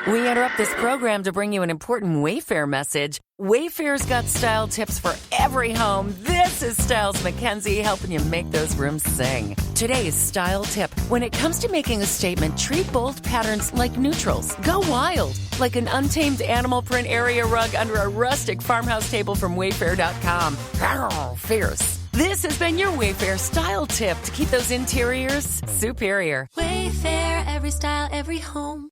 We interrupt this program to bring you an important Wayfair message. Wayfair's got style tips for every home. This is Styles McKenzie helping you make those rooms sing. Today's style tip. When it comes to making a statement, treat bold patterns like neutrals. Go wild, like an untamed animal print area rug under a rustic farmhouse table from Wayfair.com. Arr, fierce. This has been your Wayfair style tip to keep those interiors superior. Wayfair, every style, every home.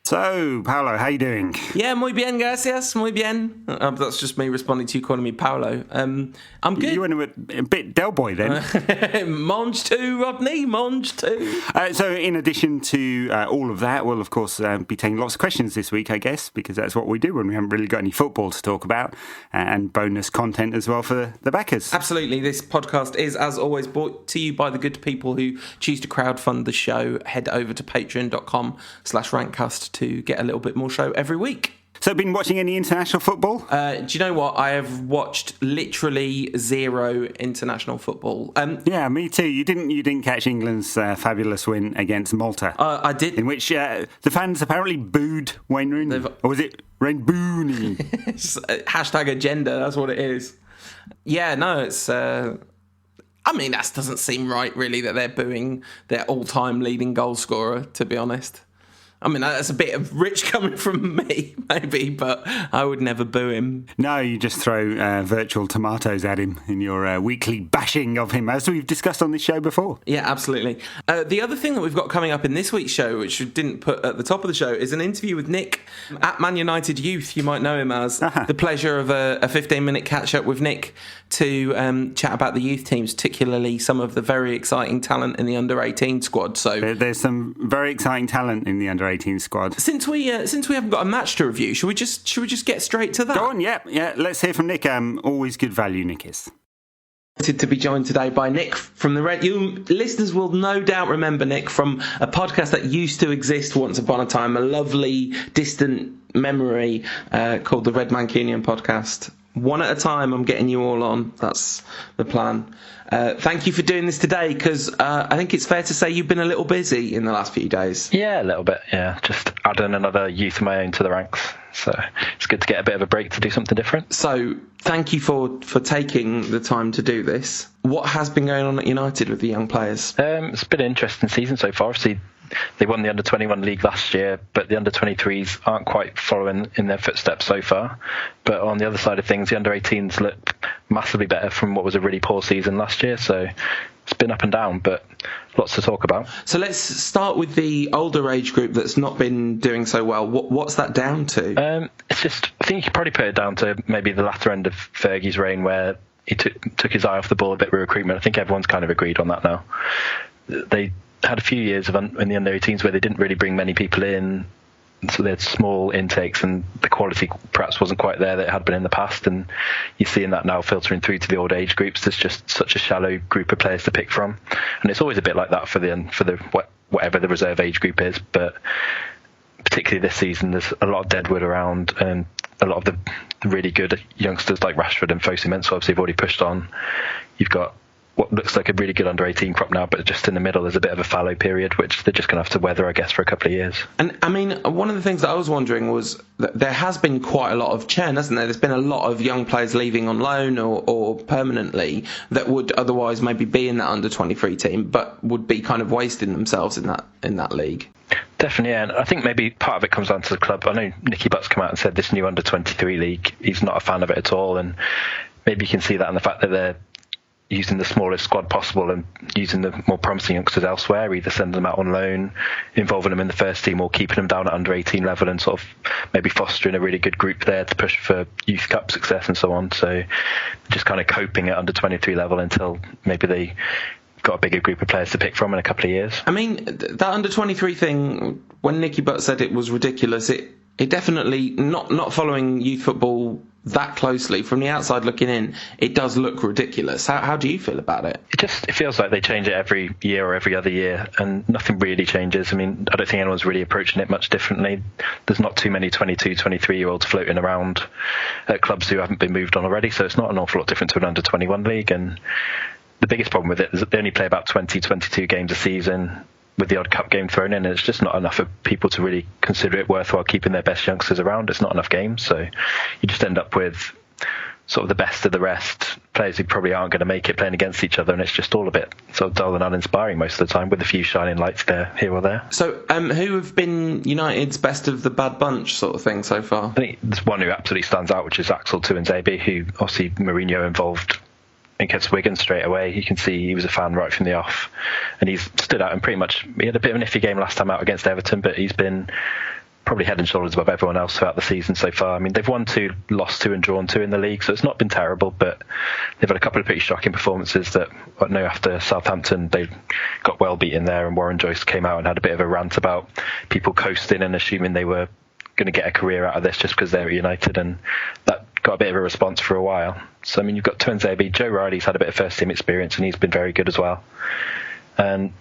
So, Paolo, how you doing? Yeah, muy bien, gracias, muy bien. That's just me responding to you calling me Paolo. I'm good. You went a bit Del Boy then. Monge too, Rodney, Monge too. So, in addition to all of that, we'll, of course, be taking lots of questions this week, I guess, because that's what we do when we haven't really got any football to talk about, and bonus content as well for the backers. Absolutely. This podcast is, as always, brought to you by the good people who choose to crowdfund the show. Head over to patreon.com/rankcast to get a little bit more show every week. So, been watching any international football? Do you know what? I have watched literally zero international football. Yeah, me too. You didn't catch England's fabulous win against Malta. I did. In which the fans apparently booed Wayne Rooney. Or was it Wayne Booney? Hashtag agenda, that's what it is. Yeah, no, it's... I mean, that doesn't seem right, really, that they're booing their all-time leading goal scorer, to be honest. I mean, that's a bit of rich coming from me, maybe, but I would never boo him. No, you just throw virtual tomatoes at him in your weekly bashing of him, as we've discussed on this show before. Yeah, absolutely. The other thing that we've got coming up in this week's show, which we didn't put at the top of the show, is an interview with Nick at Man United Youth. You might know him as. The pleasure of a 15-minute catch-up with Nick to chat about the youth teams, particularly some of the very exciting talent in the under-18 squad. So there's some very exciting talent in the under-18 squad. Since we haven't got a match to review, should we just get straight to that? Go on, yeah. Let's hear from Nick. Always good value, Nick is. To be joined today by Nick from the Red. You listeners will no doubt remember Nick from a podcast that used to exist once upon a time, a lovely distant memory called the Red Mancunian Podcast. One at a time, I'm getting you all on. That's the plan. Thank you for doing this today, because I think it's fair to say you've been a little busy in the last few days. Yeah, a little bit, yeah. Just adding another youth of my own to the ranks. So it's good to get a bit of a break to do something different. So thank you for taking the time to do this. What has been going on at United with the young players? It's been an interesting season so far. Obviously, they won the Under-21 league last year, but the Under-23s aren't quite following in their footsteps so far. But on the other side of things, the Under-18s look massively better from what was a really poor season last year. So it's been up and down, but lots to talk about. So let's start with the older age group that's not been doing so well. What's that down to? It's just, I think you could probably put it down to maybe the latter end of Fergie's reign, where he took his eye off the ball a bit with recruitment. I think everyone's kind of agreed on that now. They had a few years in the under-18s where they didn't really bring many people in, so they had small intakes and the quality perhaps wasn't quite there that it had been in the past, and you're seeing that now filtering through to the old age groups. There's just such a shallow group of players to pick from, and it's always a bit like that for the whatever the reserve age group is, but particularly this season there's a lot of deadwood around, and a lot of the really good youngsters like Rashford and Fosu-Mensah obviously have already pushed on. You've got what looks like a really good under-18 crop now, but just in the middle there's a bit of a fallow period, which they're just going to have to weather, I guess, for a couple of years. And I mean, one of the things that I was wondering was that there has been quite a lot of churn, hasn't there? There's been a lot of young players leaving on loan or permanently that would otherwise maybe be in that under-23 team, but would be kind of wasting themselves in that league. Definitely, yeah. And I think maybe part of it comes down to the club. I know Nicky Butt's come out and said this new under-23 league, he's not a fan of it at all, and maybe you can see that in the fact that they're using the smallest squad possible and using the more promising youngsters elsewhere, either sending them out on loan, involving them in the first team, or keeping them down at under-18 level and sort of maybe fostering a really good group there to push for youth cup success and so on. So just kind of coping at under-23 level until maybe they got a bigger group of players to pick from in a couple of years. I mean, that under-23 thing, when Nicky Butt said it was ridiculous, it it definitely, not following youth football that closely, from the outside looking in, it does look ridiculous. How do you feel about it? It feels like they change it every year or every other year, and nothing really changes. I mean, I don't think anyone's really approaching it much differently. There's not too many 22, 23-year-olds floating around at clubs who haven't been moved on already, so it's not an awful lot different to an under-21 league. And the biggest problem with it is that they only play about 20, 22 games a season, with the odd cup game thrown in, and it's just not enough for people to really consider it worthwhile keeping their best youngsters around. It's not enough games, so you just end up with sort of the best of the rest, players who probably aren't going to make it playing against each other, and it's just all a bit sort of dull and uninspiring most of the time, with a few shining lights there, here or there. So who have been United's best of the bad bunch sort of thing so far? I think there's one who absolutely stands out, which is Axel Tuanzebe, who obviously Mourinho involved against Wigan straight away. You can see he was a fan right from the off, and he's stood out, and pretty much, he had a bit of an iffy game last time out against Everton, but he's been probably head and shoulders above everyone else throughout the season so far. I mean, they've won 2, lost 2 and drawn 2 in the league, so it's not been terrible, but they've had a couple of pretty shocking performances that, after Southampton, they got well beaten there, and Warren Joyce came out and had a bit of a rant about people coasting and assuming they were going to get a career out of this just because they're at United, and that got a bit of a response for a while. So, I mean, you've got Tuanzebe, Joe Riley's had a bit of first-team experience, and he's been very good as well. And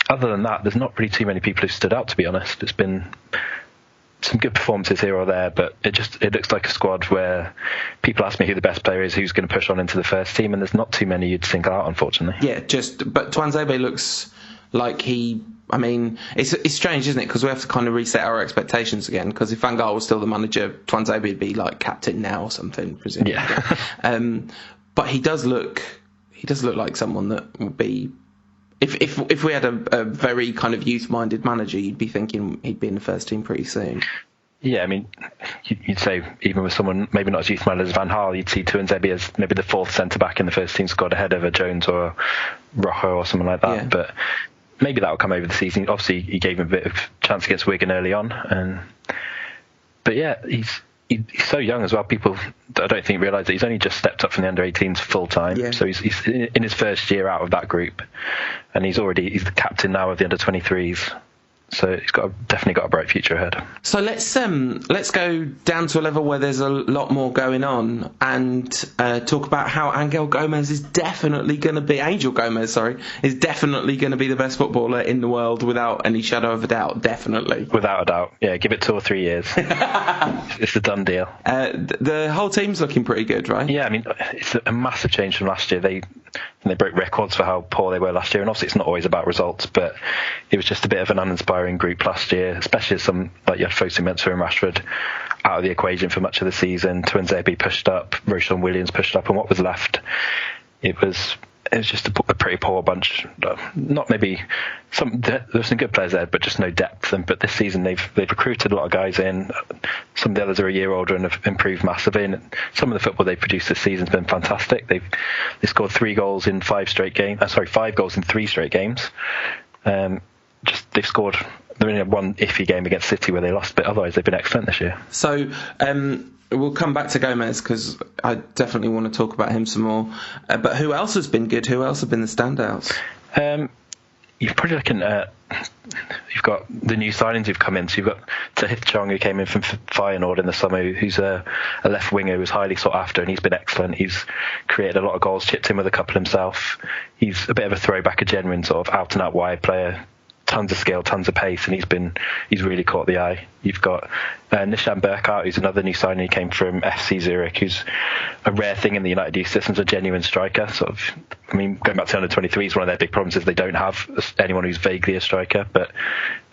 other than that, there's not really too many people who stood out, to be honest. It's been some good performances here or there, but it looks like a squad where people ask me who the best player is, who's going to push on into the first team, and there's not too many you'd single out, unfortunately. Yeah, but Tuanzebe looks like it's strange, isn't it? Because we have to kind of reset our expectations again. Because if Van Gaal was still the manager, Tuanzebe would be like captain now or something, presumably. Yeah. But he does look like someone that would be. If we had a very kind of youth-minded manager, you'd be thinking he'd be in the first team pretty soon. Yeah, I mean, you'd say even with someone maybe not as youth-minded as Van Gaal, you'd see Tuanzebe as maybe the 4th centre-back in the first team squad ahead of a Jones or a Rojo or someone like that. Yeah. But maybe that will come over the season. Obviously, he gave him a bit of chance against Wigan early on. But yeah, he's so young as well. People, I don't think, realise that he's only just stepped up from the under-18s full-time. Yeah. So he's in his first year out of that group. And he's the captain now of the under-23s. So he's definitely got a bright future ahead. So let's go down to a level where there's a lot more going on and talk about how Angel Gomez is definitely going to be the best footballer in the world without any shadow of a doubt. Definitely, without a doubt. Yeah, give it 2 or 3 years. It's a done deal. The whole team's looking pretty good, right? Yeah, I mean, it's a massive change from last year. They broke records for how poor they were last year, and obviously it's not always about results, but it was just a bit of an uninspiring group last year, especially as some like Fosu Mensah and Rashford out of the equation for much of the season. Tuanzebe pushed up, Roshan Williams pushed up, and what was left, it was just a pretty poor bunch. Not maybe there's some good players there, but just no depth. But this season they've recruited a lot of guys in. Some of the others are a year older and have improved massively. And some of the football they've produced this season has been fantastic. They scored 3 goals in 5 goals in 3 straight games. They've scored. They only had one iffy game against City where they lost, but otherwise they've been excellent this year. So we'll come back to Gomez because I definitely want to talk about him some more. But who else has been good? Who else have been the standouts? You're probably looking at. You've got the new signings who've come in. So you've got Tahith Chong, who came in from Feyenoord in the summer, who's a left winger who was highly sought after, and he's been excellent. He's created a lot of goals, chipped in with a couple himself. He's a bit of a throwback, a genuine sort of out and out wide player. Tons of skill, tons of pace, and he's really caught the eye. You've got Nishan Burkhardt, who's another new signing. He came from FC Zurich, who's a rare thing in the United youth system's a genuine striker. Going back to under-23s, one of their big problems is they don't have anyone who's vaguely a striker. But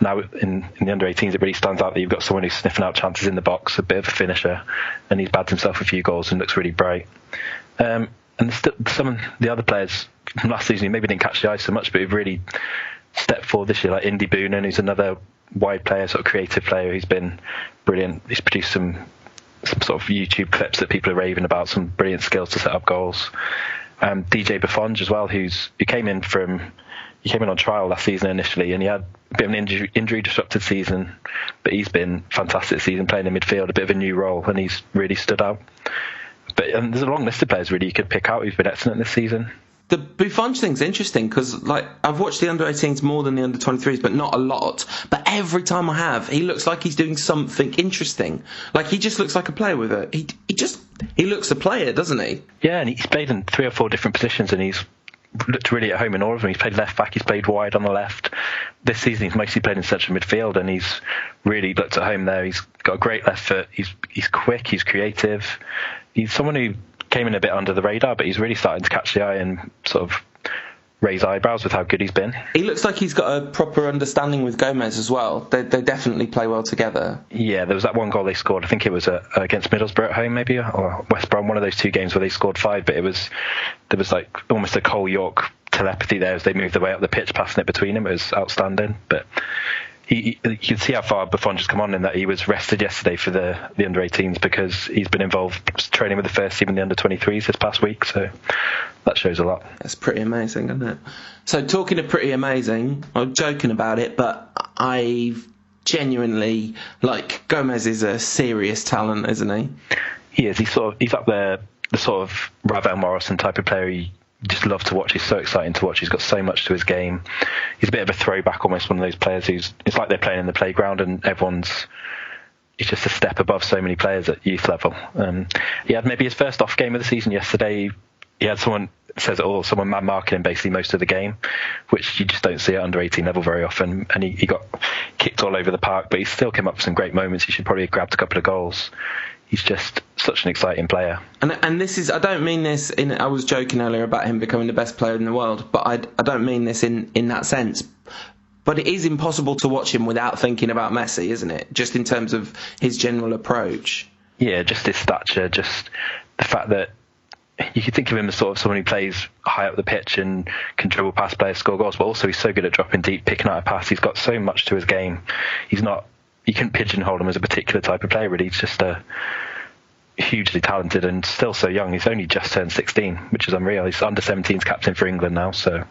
now in the under-18s, it really stands out that you've got someone who's sniffing out chances in the box, a bit of a finisher, and he's bagged himself a few goals and looks really bright. And some of the other players from last season who maybe didn't catch the eye so much, but who've really stepped forward this year, like Indy Boonen, who's another wide player, sort of creative player who's been brilliant. He's produced some sort of YouTube clips that people are raving about, some brilliant skills to set up goals. DJ Buffon as well, who came in on trial last season initially, and he had a bit of an injury disrupted season, but he's been fantastic this season, playing in midfield, a bit of a new role, and he's really stood out. And there's a long list of players really you could pick out who've been excellent this season. The Buffon thing's interesting because, like, I've watched the under-18s more than the under-23s, but not a lot. But every time I have, he looks like he's doing something interesting. Like, he just looks like a player with it. He looks a player, doesn't he? Yeah, and he's played in 3 or 4 different positions, and he's looked really at home in all of them. He's played left back, he's played wide on the left. This season he's mostly played in central midfield, and he's really looked at home there. He's got a great left foot, he's quick, he's creative. He's someone who came in a bit under the radar, but he's really starting to catch the eye and sort of raise eyebrows with how good he's been. He looks like he's got a proper understanding with Gomez as well. They definitely play well together. Yeah, there was that one goal they scored. I think it was against Middlesbrough at home, maybe, or West Brom, one of those 2 games where they scored 5. But there was like almost a Cole York telepathy there as they moved their way up the pitch, passing it between them. It was outstanding. But you can see how far Buffon just come on in that he was rested yesterday for the under-18s because he's been involved training with the first team in the under-23s this past week, so that shows a lot. That's pretty amazing, isn't it? So talking of pretty amazing, I'm joking about it, but I genuinely, like, Gomez is a serious talent, isn't he? He is. He's up there, the sort of Ravel Morrison type of player you just love to watch. He's so exciting to watch. He's got so much to his game. He's a bit of a throwback, almost one of those players it's like they're playing in the playground and he's just a step above so many players at youth level. He had maybe his first off game of the season yesterday. He had someone man marking him basically most of the game, which you just don't see at under 18 level very often. And he got kicked all over the park, but he still came up with some great moments. He should probably have grabbed a couple of goals. He's just such an exciting player. And this is, I don't mean this I was joking earlier about him becoming the best player in the world, but I don't mean this in that sense. But it is impossible to watch him without thinking about Messi, isn't it? Just in terms of his general approach. Yeah, just his stature, just the fact that you could think of him as sort of someone who plays high up the pitch and can dribble past players, score goals, but also he's so good at dropping deep, picking out a pass. He's got so much to his game. You couldn't pigeonhole him as a particular type of player, really. He's just hugely talented and still so young. He's only just turned 16, which is unreal. He's under 17s captain for England now, so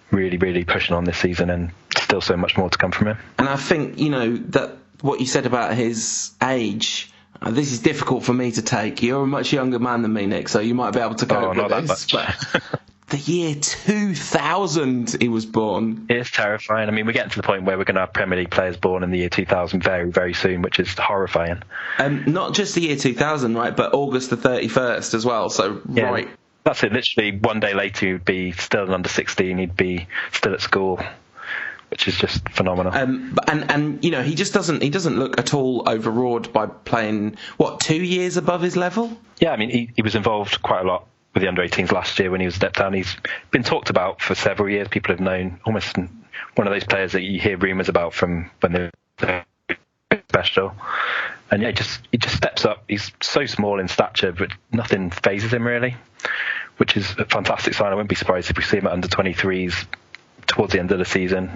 really, really pushing on this season and still so much more to come from him. And I think, that what you said about his age, this is difficult for me to take. You're a much younger man than me, Nick, so you might be able to cope with this. But the year 2000 he was born. It's terrifying. I mean, we're getting to the point where we're going to have Premier League players born in the year 2000 very, very soon, which is horrifying. Not just the year 2000, right, but August the 31st as well. So, yeah, right. That's it. Literally one day later he'd be still an under 16. He'd be still at school, which is just phenomenal. And he just doesn't look at all overawed by playing, 2 years above his level? Yeah, I mean, he was involved quite a lot with the under-18s last year when he was stepped down. He's been talked about for several years. People have known, almost one of those players that you hear rumours about from when they're special. And yeah, he just steps up. He's so small in stature, but nothing phases him really, which is a fantastic sign. I wouldn't be surprised if we see him at under-23s towards the end of the season.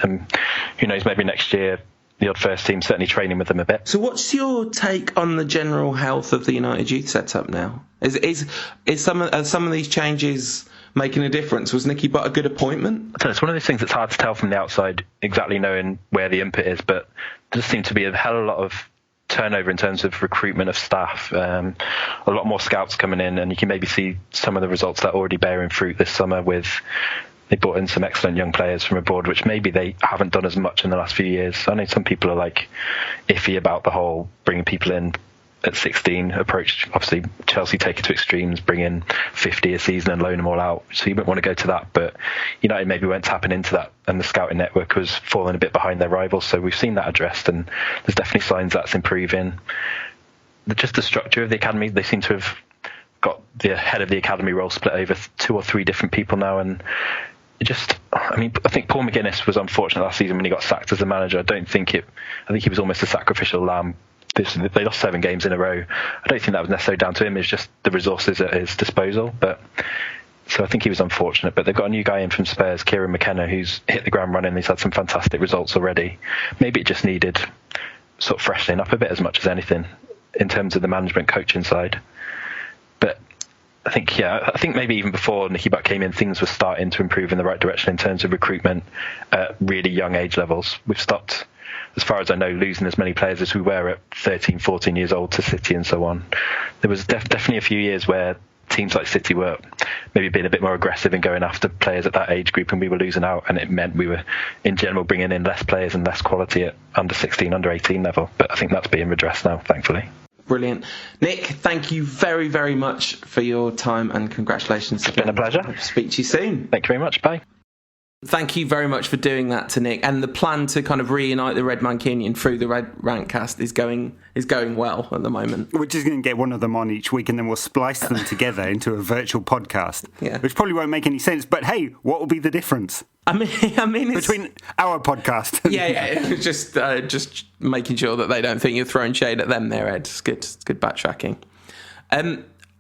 Who knows, maybe next year the odd first team, certainly training with them a bit. So what's your take on the general health of the United youth setup now? Is some of these changes making a difference? Was Nicky Butt a good appointment? It's one of those things that's hard to tell from the outside, exactly knowing where the input is, but there does seem to be a hell of a lot of turnover in terms of recruitment of staff, a lot more scouts coming in, and you can maybe see some of the results that are already bearing fruit this summer with... They brought in some excellent young players from abroad, which maybe they haven't done as much in the last few years. I know some people are iffy about the whole bringing people in at 16 approach. Obviously, Chelsea take it to extremes, bring in 50 a season and loan them all out. So you wouldn't want to go to that. But United maybe weren't tapping into that, and the scouting network was falling a bit behind their rivals. So we've seen that addressed, and there's definitely signs that's improving. Just the structure of the academy, they seem to have got the head of the academy role split over 2 or 3 different people now, and I think Paul McGuinness was unfortunate last season when he got sacked as a manager. I think he was almost a sacrificial lamb. They lost 7 games in a row. I don't think that was necessarily down to him. It's just the resources at his disposal. So I think he was unfortunate. But they've got a new guy in from Spurs, Kieran McKenna, who's hit the ground running. He's had some fantastic results already. Maybe it just needed sort of freshening up a bit as much as anything in terms of the management coaching side. But I think maybe even before Nicky Butt came in, things were starting to improve in the right direction in terms of recruitment at really young age levels. We've stopped, as far as I know, losing as many players as we were at 13, 14 years old to City and so on. There was definitely a few years where teams like City were maybe being a bit more aggressive in going after players at that age group, and we were losing out, and it meant we were in general bringing in less players and less quality at under 16, under 18 level. But I think that's being redressed now, thankfully. Brilliant. Nick, thank you very, very much for your time, and congratulations. It's been a pleasure. I'll speak to you soon. Thank you very much. Bye. Thank you very much for doing that to Nick. And the plan to kind of reunite the Red Mancunian through the Red Rantcast is going well at the moment. We're just going to get one of them on each week, and then we'll splice them together into a virtual podcast, which probably won't make any sense. But hey, what will be the difference? I mean, between our podcast. Just making sure that they don't think you're throwing shade at them there, Ed. It's good backtracking.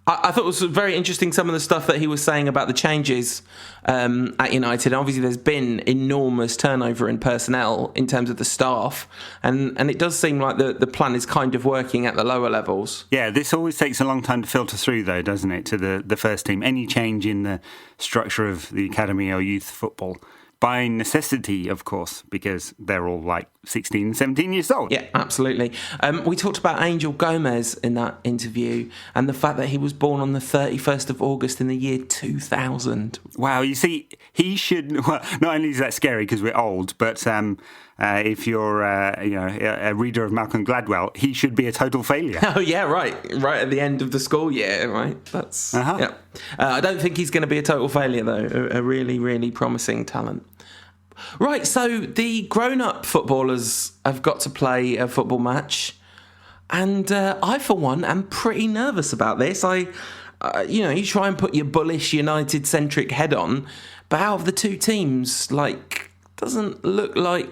I thought it was very interesting, some of the stuff that he was saying about the changes at United. Obviously, there's been enormous turnover in personnel in terms of the staff, and it does seem like the plan is kind of working at the lower levels. Yeah, this always takes a long time to filter through, though, doesn't it, to the first team? Any change in the structure of the academy or youth football, by necessity, of course, because they're all like 16, 17 years old. Yeah, absolutely. We talked about Angel Gomez in that interview, and the fact that he was born on the 31st of August in the year 2000. Wow, you see, he should... Well, not only is that scary because we're old, but if you're a reader of Malcolm Gladwell, he should be a total failure. Oh, yeah, right at the end of the school year, right? That's... Yeah. I don't think he's going to be a total failure, though. A really, really promising talent. Right, so the grown-up footballers have got to play a football match, and I, for one, am pretty nervous about this. You try and put your bullish United-centric head on, but out of the two teams, doesn't look like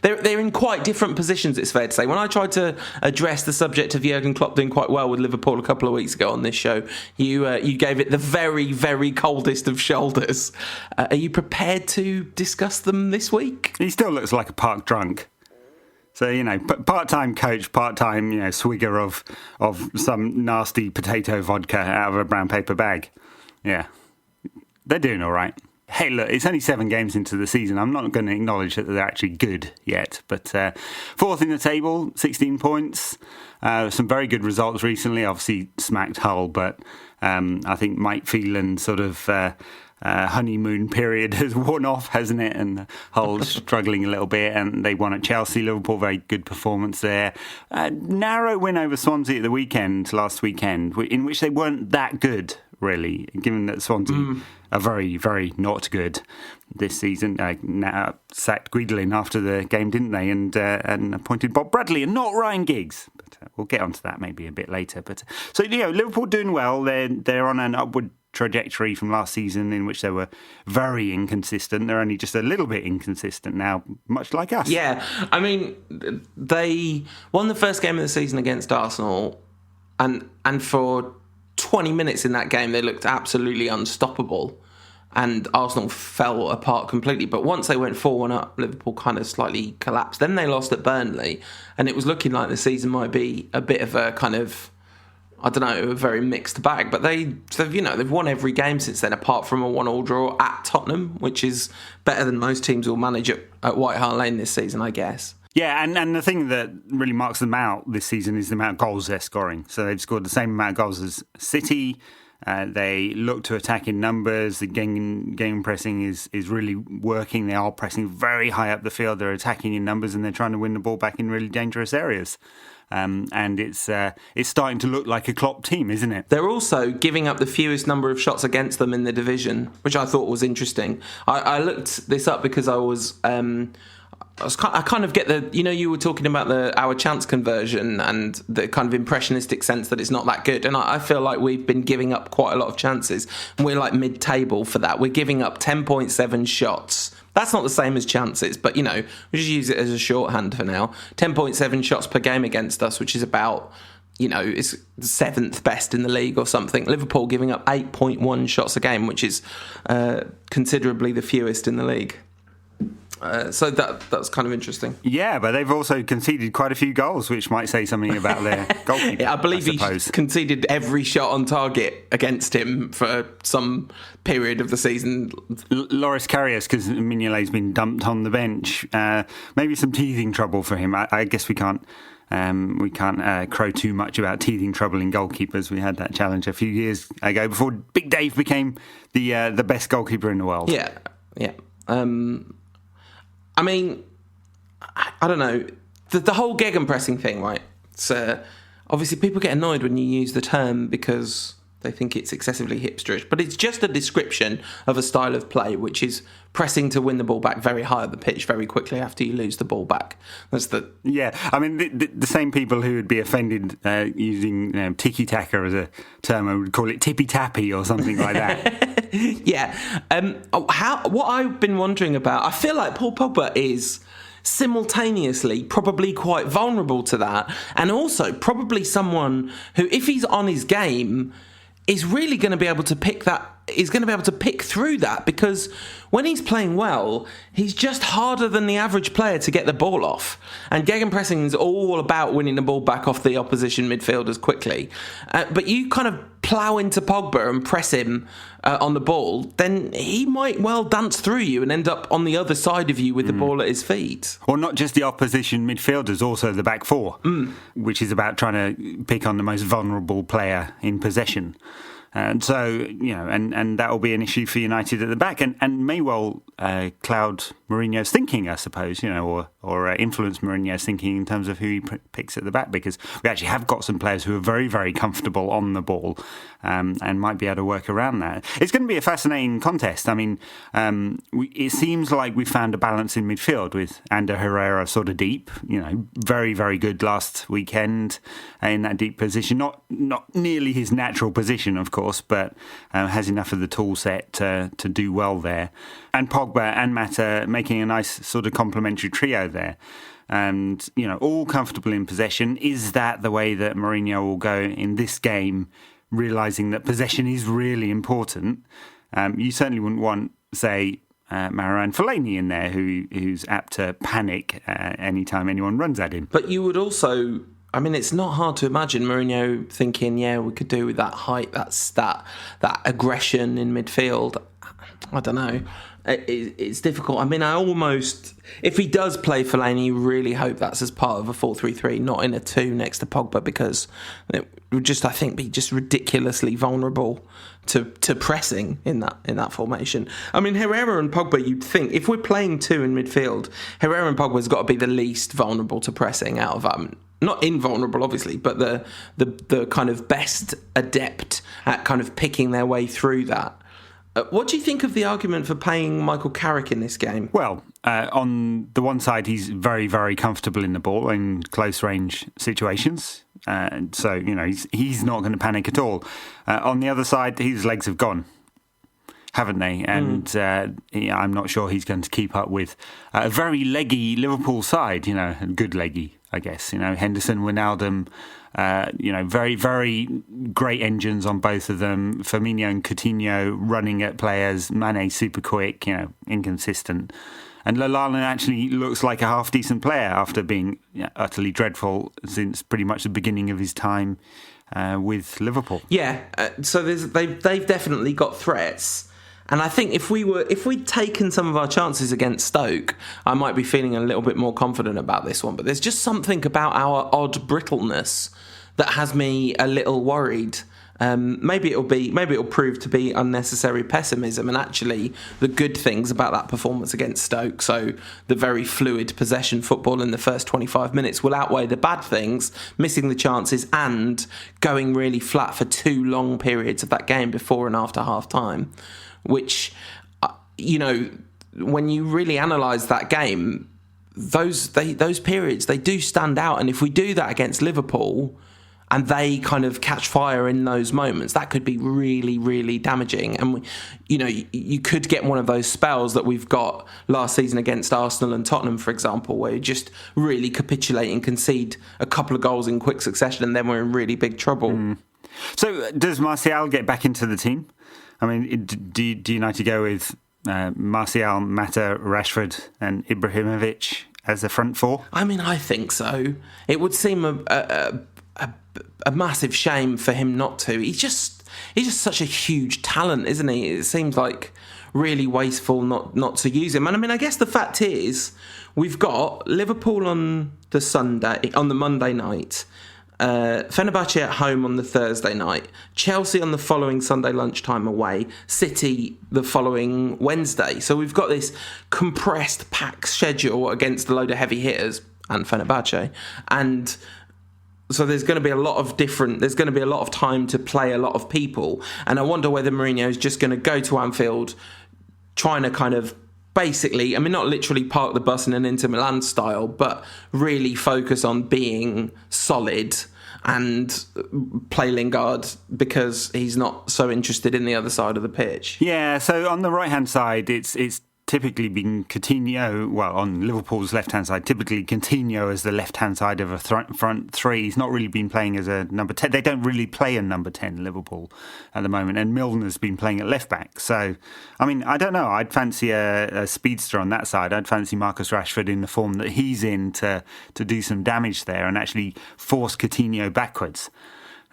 they're in quite different positions, it's fair to say. When I tried to address the subject of Jurgen Klopp doing quite well with Liverpool a couple of weeks ago on this show, you gave it the very, very coldest of shoulders. Are you prepared to discuss them this week? He still looks like a park drunk. So, part-time coach, part-time, swigger of some nasty potato vodka out of a brown paper bag. Yeah, they're doing all right. Hey, look, it's only 7 games into the season. I'm not going to acknowledge that they're actually good yet. But fourth in the table, 16 points. Some very good results recently. Obviously smacked Hull, but I think Mike Phelan's sort of honeymoon period has worn off, hasn't it? And Hull's struggling a little bit. And they won at Chelsea. Liverpool, very good performance there. Narrow win over Swansea at the last weekend, in which they weren't that good, really, given that Swansea are very, very not good this season. Sacked Guidolin after the game, didn't they? And appointed Bob Bradley and not Ryan Giggs. But we'll get onto that maybe a bit later. But so Liverpool doing well. They're on an upward trajectory from last season, in which they were very inconsistent. They're only just a little bit inconsistent now, much like us. Yeah, I mean, they won the first game of the season against Arsenal, and for 20 minutes in that game, they looked absolutely unstoppable, and Arsenal fell apart completely. But once they went 4-1 up, Liverpool kind of slightly collapsed. Then they lost at Burnley, and it was looking like the season might be a bit of a kind of, I don't know, a very mixed bag. But they've won every game since then, apart from a 1-1 draw at Tottenham, which is better than most teams will manage at White Hart Lane this season, I guess. Yeah, and the thing that really marks them out this season is the amount of goals they're scoring. So they've scored the same amount of goals as City. They look to attack in numbers. The game pressing is really working. They are pressing very high up the field. They're attacking in numbers, and they're trying to win the ball back in really dangerous areas. And it's starting to look like a Klopp team, isn't it? They're also giving up the fewest number of shots against them in the division, which I thought was interesting. I looked this up because I kind of get you were talking about our chance conversion and the kind of impressionistic sense that it's not that good. And I feel like we've been giving up quite a lot of chances. And we're like mid-table for that. We're giving up 10.7 shots. That's not the same as chances, but, we just use it as a shorthand for now. 10.7 shots per game against us, which is about, it's the 7th best in the league or something. Liverpool giving up 8.1 shots a game, which is considerably the fewest in the league. So that's kind of interesting. Yeah, but they've also conceded quite a few goals, which might say something about their goalkeeper. I believe he conceded every shot on target against him for some period of the season. Loris Karius, because Mignolet's been dumped on the bench. Maybe some teething trouble for him. I guess we can't We can't crow too much about teething trouble in goalkeepers. We had that challenge a few years ago before Big Dave became the best goalkeeper in the world. Yeah. I mean, I don't know. The whole gegenpressing thing, right? So obviously people get annoyed when you use the term because they think it's excessively hipsterish, but it's just a description of a style of play which is pressing to win the ball back very high up the pitch very quickly after you lose the ball back. Yeah, I mean, the same people who would be offended using tiki-taka as a term would call it tippy-tappy or something like that. Yeah. What I've been wondering about, I feel like Paul Pogba is simultaneously probably quite vulnerable to that, and also probably someone who, if he's on his game, is really going to be able to pick through that, because when he's playing well, he's just harder than the average player to get the ball off. And gegenpressing is all about winning the ball back off the opposition midfielders quickly. But you kind of plough into Pogba and press him on the ball, then he might well dance through you and end up on the other side of you with the ball at his feet. Or not just the opposition midfielders, also the back four, which is about trying to pick on the most vulnerable player in possession. And so, and that will be an issue for United at the back, and may well cloud Mourinho's thinking, I suppose, or influence Mourinho's thinking in terms of who he picks at the back, because we actually have got some players who are very, very comfortable on the ball and might be able to work around that. It's going to be a fascinating contest. I mean, it seems like we found a balance in midfield with Ander Herrera sort of deep, very, very good last weekend in that deep position. Not nearly his natural position, of course, but has enough of the tool set to do well there. And Pogba and Mata making a nice sort of complementary trio there. And, all comfortable in possession. Is that the way that Mourinho will go in this game, realising that possession is really important? You certainly wouldn't want, say, Marouane Fellaini in there, who's apt to panic anytime anyone runs at him. But you would also... I mean, it's not hard to imagine Mourinho thinking, we could do with that height, that aggression in midfield. I don't know. It's difficult. I mean, if he does play Fellaini, you really hope that's as part of a 4-3-3, not in a 2 next to Pogba, because it would just, I think, be just ridiculously vulnerable to pressing in that formation. I mean, Herrera and Pogba, you'd think, if we're playing 2 in midfield, Herrera and Pogba's got to be the least vulnerable to pressing out of them. Not invulnerable, obviously, but the kind of best adept at kind of picking their way through that. What do you think of the argument for paying Michael Carrick in this game? Well, on the one side, he's very, very comfortable in the ball in close range situations. So, he's not going to panic at all. On the other side, his legs have gone, haven't they? And I'm not sure he's going to keep up with a very leggy Liverpool side, good leggy, I guess. Henderson, Wijnaldum, very, very great engines on both of them. Firmino and Coutinho running at players. Mane super quick, inconsistent. And Lallana actually looks like a half-decent player after being utterly dreadful since pretty much the beginning of his time with Liverpool. Yeah, so they've definitely got threats. And I think if we'd taken some of our chances against Stoke, I might be feeling a little bit more confident about this one. But there's just something about our odd brittleness that has me a little worried. Maybe it'll prove to be unnecessary pessimism, and actually the good things about that performance against Stoke, so the very fluid possession football in the first 25 minutes, will outweigh the bad things, missing the chances and going really flat for 2 long periods of that game before and after half time. Which, when you really analyse that game, those periods, they do stand out. And if we do that against Liverpool and they kind of catch fire in those moments, that could be really, really damaging. And, you could get one of those spells that we've got last season against Arsenal and Tottenham, for example, where you just really capitulate and concede a couple of goals in quick succession, and then we're in really big trouble. So does Martial get back into the team? I mean, do United go with Martial, Mata, Rashford and Ibrahimovic as the front four? I mean, I think so. It would seem a massive shame for him not to. He's just just such a huge talent, isn't he? It seems like really wasteful not to use him. And I mean, I guess the fact is, we've got Liverpool on the Monday night, Fenerbahce at home on the Thursday night, Chelsea on the following Sunday lunchtime away, City the following Wednesday. So we've got this compressed, packed schedule against a load of heavy hitters and Fenerbahce, and so there's going to be a lot of time to play a lot of people. And I wonder whether Mourinho is just going to go to Anfield trying to kind of basically, I mean, not literally park the bus in an Inter Milan style, but really focus on being solid and play Lingard because he's not so interested in the other side of the pitch. Yeah, so on the right-hand side, it's typically been Coutinho, well, on Liverpool's left-hand side, typically Coutinho as the left-hand side of a front three. He's not really been playing as a number 10. They don't really play a number 10, Liverpool, at the moment. And Milner's been playing at left-back. So, I mean, I don't know. I'd fancy a speedster on that side. I'd fancy Marcus Rashford in the form that he's in to do some damage there and actually force Coutinho backwards.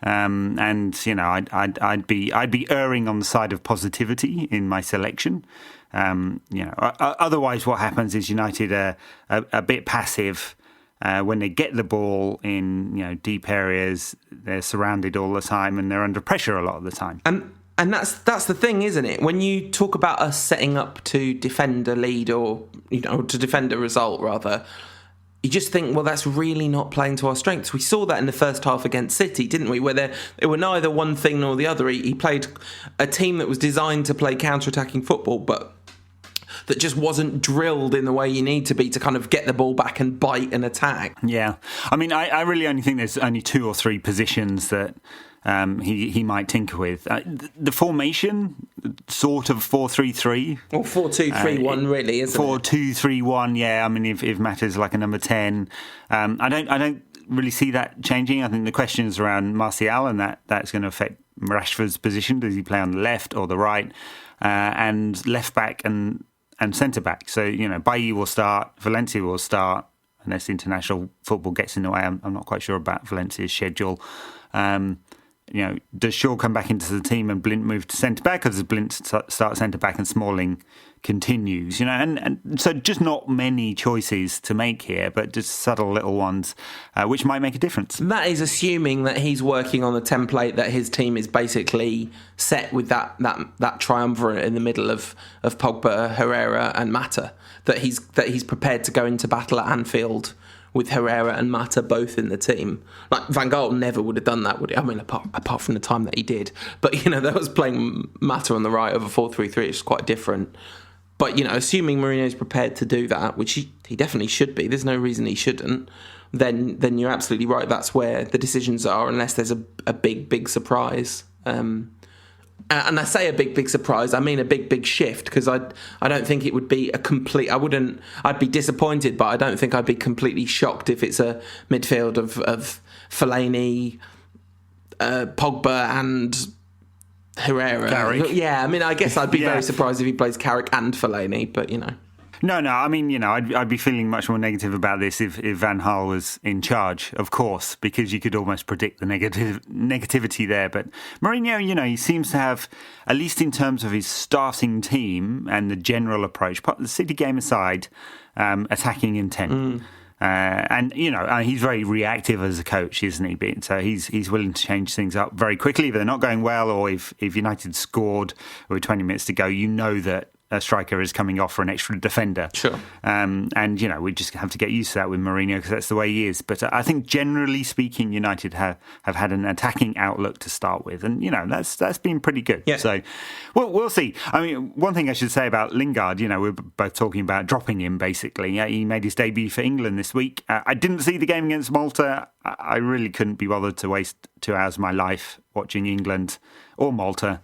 And, you know, I'd be erring on the side of positivity in my selection. You know, otherwise what happens is United are a bit passive when they get the ball in, you know, deep areas. They're surrounded all the time and they're under pressure a lot of the time. And that's the thing, isn't it? When you talk about us setting up to defend a lead or, you know, to defend a result rather, you just think, well, that's really not playing to our strengths. We saw that in the first half against City, didn't we? Where they were neither one thing nor the other. He played a team that was designed to play counter-attacking football, but that just wasn't drilled in the way you need to be to kind of get the ball back and bite and attack. Yeah. I mean, I really only think there's only 2 or 3 positions that he might tinker with. The formation, sort of 4-3-3. Or 4-2-3-1, really, isn't 4-2-3-1, yeah. I mean, if Mata's like a number 10. I don't really see that changing. I think the question is around Martial, and that's going to affect Rashford's position. Does he play on the left or the right? And left back and centre back. So, you know, Bailly will start, Valencia will start, unless international football gets in the way. I'm not quite sure about Valencia's schedule. You know, does Shaw come back into the team and Blint move to centre back, or does Blint start centre back and Smalling continues? You know, and so just not many choices to make here, but just subtle little ones, which might make a difference. That is assuming that he's working on the template that his team is basically set with that triumvirate in the middle of Pogba, Herrera, and Mata. That he's prepared to go into battle at Anfield with Herrera and Mata both in the team. Like, Van Gaal never would have done that, would he? I mean, apart from the time that he did. But, you know, that was playing Mata on the right over 4-3-3. It's quite different. But, you know, assuming Mourinho's prepared to do that, which he definitely should be, there's no reason he shouldn't, then you're absolutely right. That's where the decisions are, unless there's a big surprise. And I say a big surprise, I mean a big shift, because I don't think it would be a complete... I'd be disappointed, but I don't think I'd be completely shocked if it's a midfield of Fellaini, Pogba and Herrera. Carrick. Yeah, I mean, I guess I'd be very surprised if he plays Carrick and Fellaini, but, you know... No, I mean, you know, I'd be feeling much more negative about this if Van Gaal was in charge, of course, because you could almost predict the negativity there. But Mourinho, you know, he seems to have, at least in terms of his starting team and the general approach, the City game aside, attacking intent. And, you know, he's very reactive as a coach, isn't he? So he's willing to change things up very quickly if they're not going well, or if United scored with 20 minutes to go, you know that a striker is coming off for an extra defender. Sure. And, you know, we just have to get used to that with Mourinho because that's the way he is. But I think generally speaking, United have had an attacking outlook to start with. And, you know, that's been pretty good. Yeah. So, we'll see. I mean, one thing I should say about Lingard, you know, we're both talking about dropping him, basically. He made his debut for England this week. I didn't see the game against Malta. I really couldn't be bothered to waste 2 hours of my life watching England or Malta,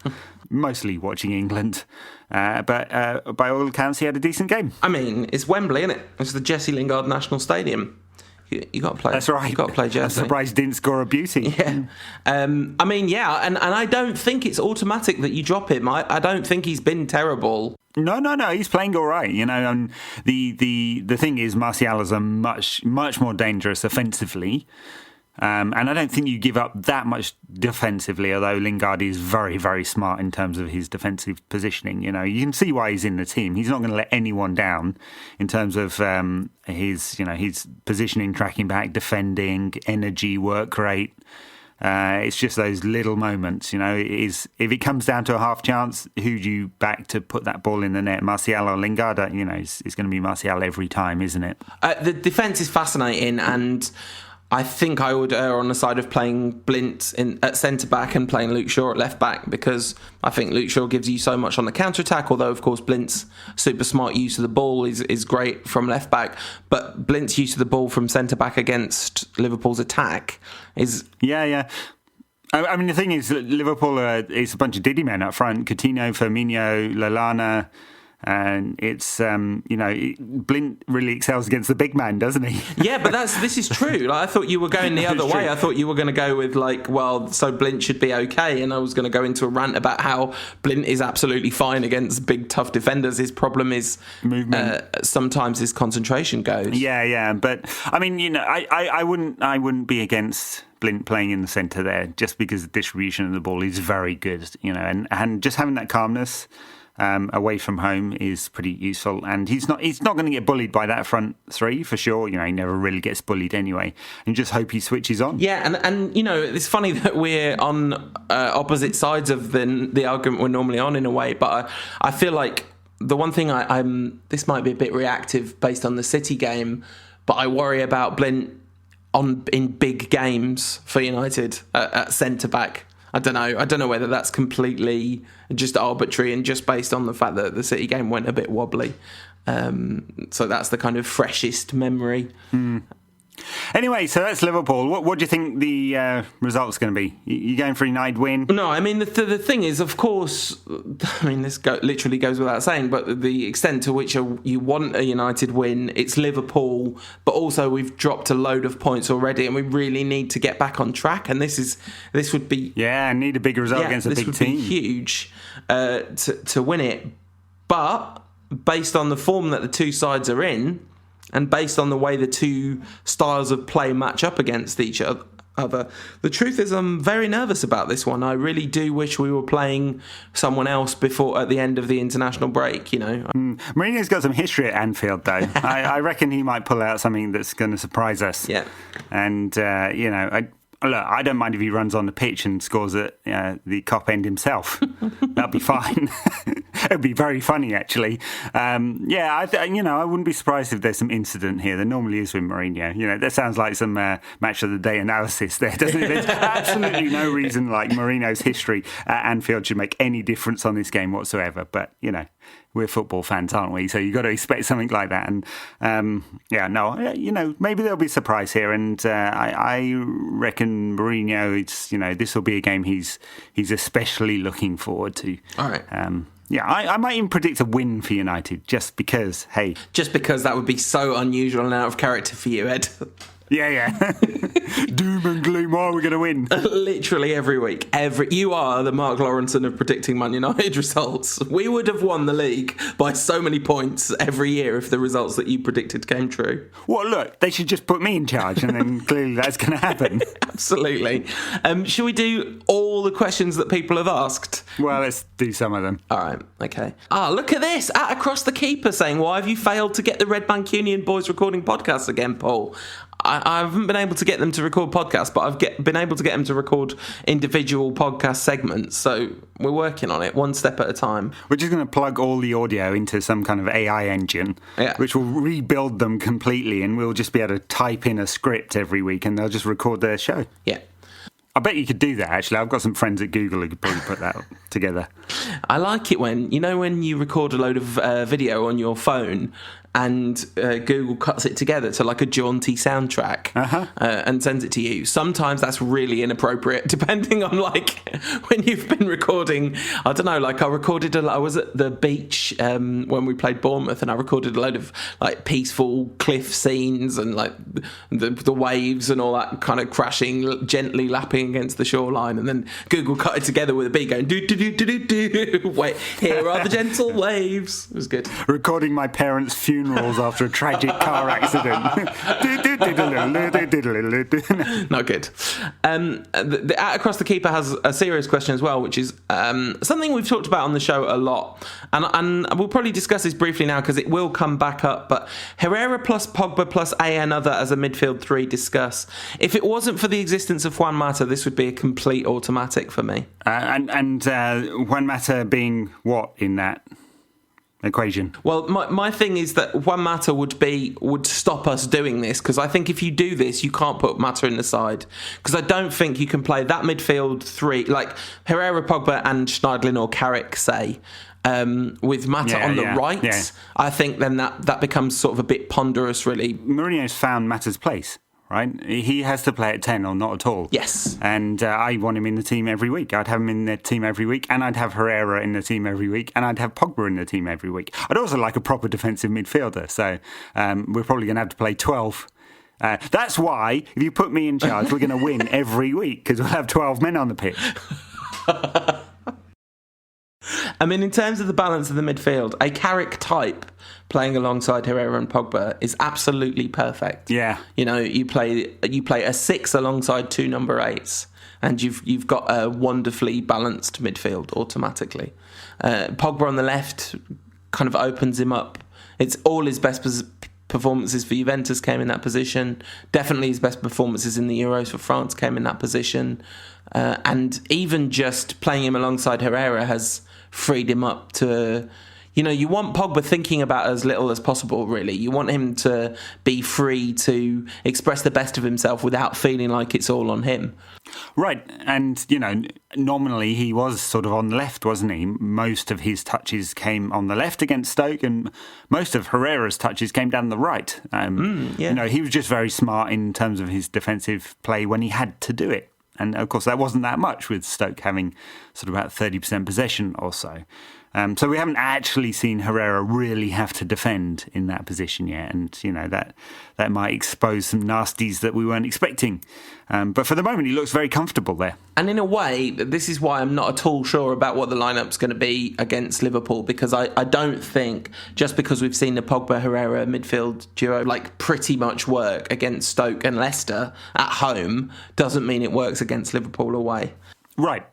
mostly watching England. But by all accounts, he had a decent game. I mean, it's Wembley, isn't it? It's the Jesse Lingard National Stadium. You got to play. That's right. You got to play Jesse. I'm surprised he didn't score a beauty. Yeah. I mean, yeah, and I don't think it's automatic that you drop him. I don't think he's been terrible. No, he's playing all right. You know, and the thing is, Martial is a much more dangerous offensively. And I don't think you give up that much defensively, although Lingard is very, very smart in terms of his defensive positioning. You know, you can see why he's in the team. He's not going to let anyone down in terms of his positioning, tracking back, defending, energy, work rate. It's just those little moments, you know. If it comes down to a half chance, who do you back to put that ball in the net? Martial or Lingard? You know, it's going to be Martial every time, isn't it? The defence is fascinating, and I think I would err on the side of playing Blint at centre-back and playing Luke Shaw at left-back, because I think Luke Shaw gives you so much on the counter-attack, although, of course, Blint's super smart use of the ball is great from left-back, but Blint's use of the ball from centre-back against Liverpool's attack is... Yeah. I mean, the thing is, Liverpool is a bunch of Diddy men up front. Coutinho, Firmino, Lallana... And it's, Blint really excels against the big man, doesn't he? Yeah, but this is true. Like, I thought you were going the other way. True. I thought you were going to go with, so Blint should be okay. And I was going to go into a rant about how Blint is absolutely fine against big, tough defenders. His problem is movement. Sometimes his concentration goes. Yeah. But, I mean, I wouldn't be against Blint playing in the centre there, just because the distribution of the ball is very good, and just having that calmness away from home is pretty useful, and he's not going to get bullied by that front three for sure. He never really gets bullied anyway, and just hope he switches on. Yeah, and it's funny that we're on opposite sides of the argument we're normally on in a way, but I feel like the one thing I'm this might be a bit reactive based on the City game, but I worry about Blint in big games for United at centre back. I don't know whether that's completely just arbitrary and just based on the fact that the City game went a bit wobbly. So that's the kind of freshest memory. Anyway, so that's Liverpool. What do you think the result's going to be? You going for a United win? No, I mean, the thing is, of course, this literally goes without saying, but the extent to which you want a United win, it's Liverpool, but also we've dropped a load of points already and we really need to get back on track. And this would be... Yeah, need a big result against a big team. This would be huge to win it. But based on the form that the two sides are in, and based on the way the two styles of play match up against each other, the truth is I'm very nervous about this one. I really do wish we were playing someone else before at the end of the international break, Mourinho's got some history at Anfield, though. I reckon he might pull out something that's going to surprise us. Yeah. And, I don't mind if he runs on the pitch and scores at the Kop end himself. That'd be fine. It'd be very funny, actually. I wouldn't be surprised if there's some incident here. There normally is with Mourinho. That sounds like some match of the day analysis there, doesn't it? There's absolutely no reason like Mourinho's history at Anfield should make any difference on this game whatsoever. But, we're football fans, aren't we? So you've got to expect something like that. And, maybe there'll be a surprise here. And I reckon Mourinho, this will be a game he's especially looking forward to. All right. I might even predict a win for United, just because, hey. Just because that would be so unusual and out of character for you, Ed. Yeah. Doom and gloom, why are we going to win? Literally every week. You are the Mark Lawrenson of predicting Man United results. We would have won the league by so many points every year if the results that you predicted came true. Well, look, they should just put me in charge and then clearly that's going to happen. Absolutely. Shall we do all the questions that people have asked? Well, let's do some of them. All right, okay. Look at this. Across the Keeper saying, why have you failed to get the Red Bank Union boys recording podcasts again, Paul? I haven't been able to get them to record podcasts, but I've been able to get them to record individual podcast segments. So we're working on it one step at a time. We're just going to plug all the audio into some kind of AI engine, which will rebuild them completely, and we'll just be able to type in a script every week and they'll just record their show. Yeah. I bet you could do that, actually. I've got some friends at Google who could probably put that together. I like it when you record a load of video on your phone and Google cuts it together to like a jaunty soundtrack and sends it to you. Sometimes that's really inappropriate, depending on when you've been recording. I don't know, I was at the beach when we played Bournemouth, and I recorded a load of peaceful cliff scenes and the waves and all that kind of crashing, gently lapping against the shoreline, and then Google cut it together with a beat going do do do do do do. Wait, here are the gentle waves. It was good. Recording my parents' funeral funerals after a tragic car accident. Not good. The At Across the Keeper has a serious question as well, which is something we've talked about on the show a lot. And we'll probably discuss this briefly now because it will come back up. But Herrera plus Pogba plus another as a midfield three, discuss. If it wasn't for the existence of Juan Mata, this would be a complete automatic for me. And Juan Mata being what in that equation? Well, my thing is that Juan Mata would stop us doing this, because I think if you do this, you can't put Mata in the side, because I don't think you can play that midfield three like Herrera, Pogba and Schneidlin or Carrick, say, with Mata on the right. Yeah. I think then that becomes sort of a bit ponderous, really. Mourinho's found Mata's place. Right, he has to play at 10 or not at all. Yes, and I want him in the team every week. I'd have him in the team every week, and I'd have Herrera in the team every week, and I'd have Pogba in the team every week. I'd also like a proper defensive midfielder. So we're probably going to have to play 12. That's why if you put me in charge, we're going to win every week because we'll have 12 men on the pitch. I mean, in terms of the balance of the midfield, a Carrick type playing alongside Herrera and Pogba is absolutely perfect. Yeah, you play a 6 alongside 2 number 8s, and you've got a wonderfully balanced midfield automatically. Pogba on the left kind of opens him up. It's all his best performances for Juventus came in that position. Definitely his best performances in the Euros for France came in that position. And even just playing him alongside Herrera has freed him up to... you want Pogba thinking about as little as possible, really. You want him to be free to express the best of himself without feeling like it's all on him. Right, and, nominally he was sort of on the left, wasn't he? Most of his touches came on the left against Stoke, and most of Herrera's touches came down the right. He was just very smart in terms of his defensive play when he had to do it. And, of course, that wasn't that much with Stoke having sort of about 30% possession or so. So we haven't actually seen Herrera really have to defend in that position yet. And, that might expose some nasties that we weren't expecting. But for the moment, he looks very comfortable there. And in a way, this is why I'm not at all sure about what the lineup's going to be against Liverpool, because I don't think, just because we've seen the Pogba-Herrera midfield duo pretty much work against Stoke and Leicester at home, doesn't mean it works against Liverpool away. Right.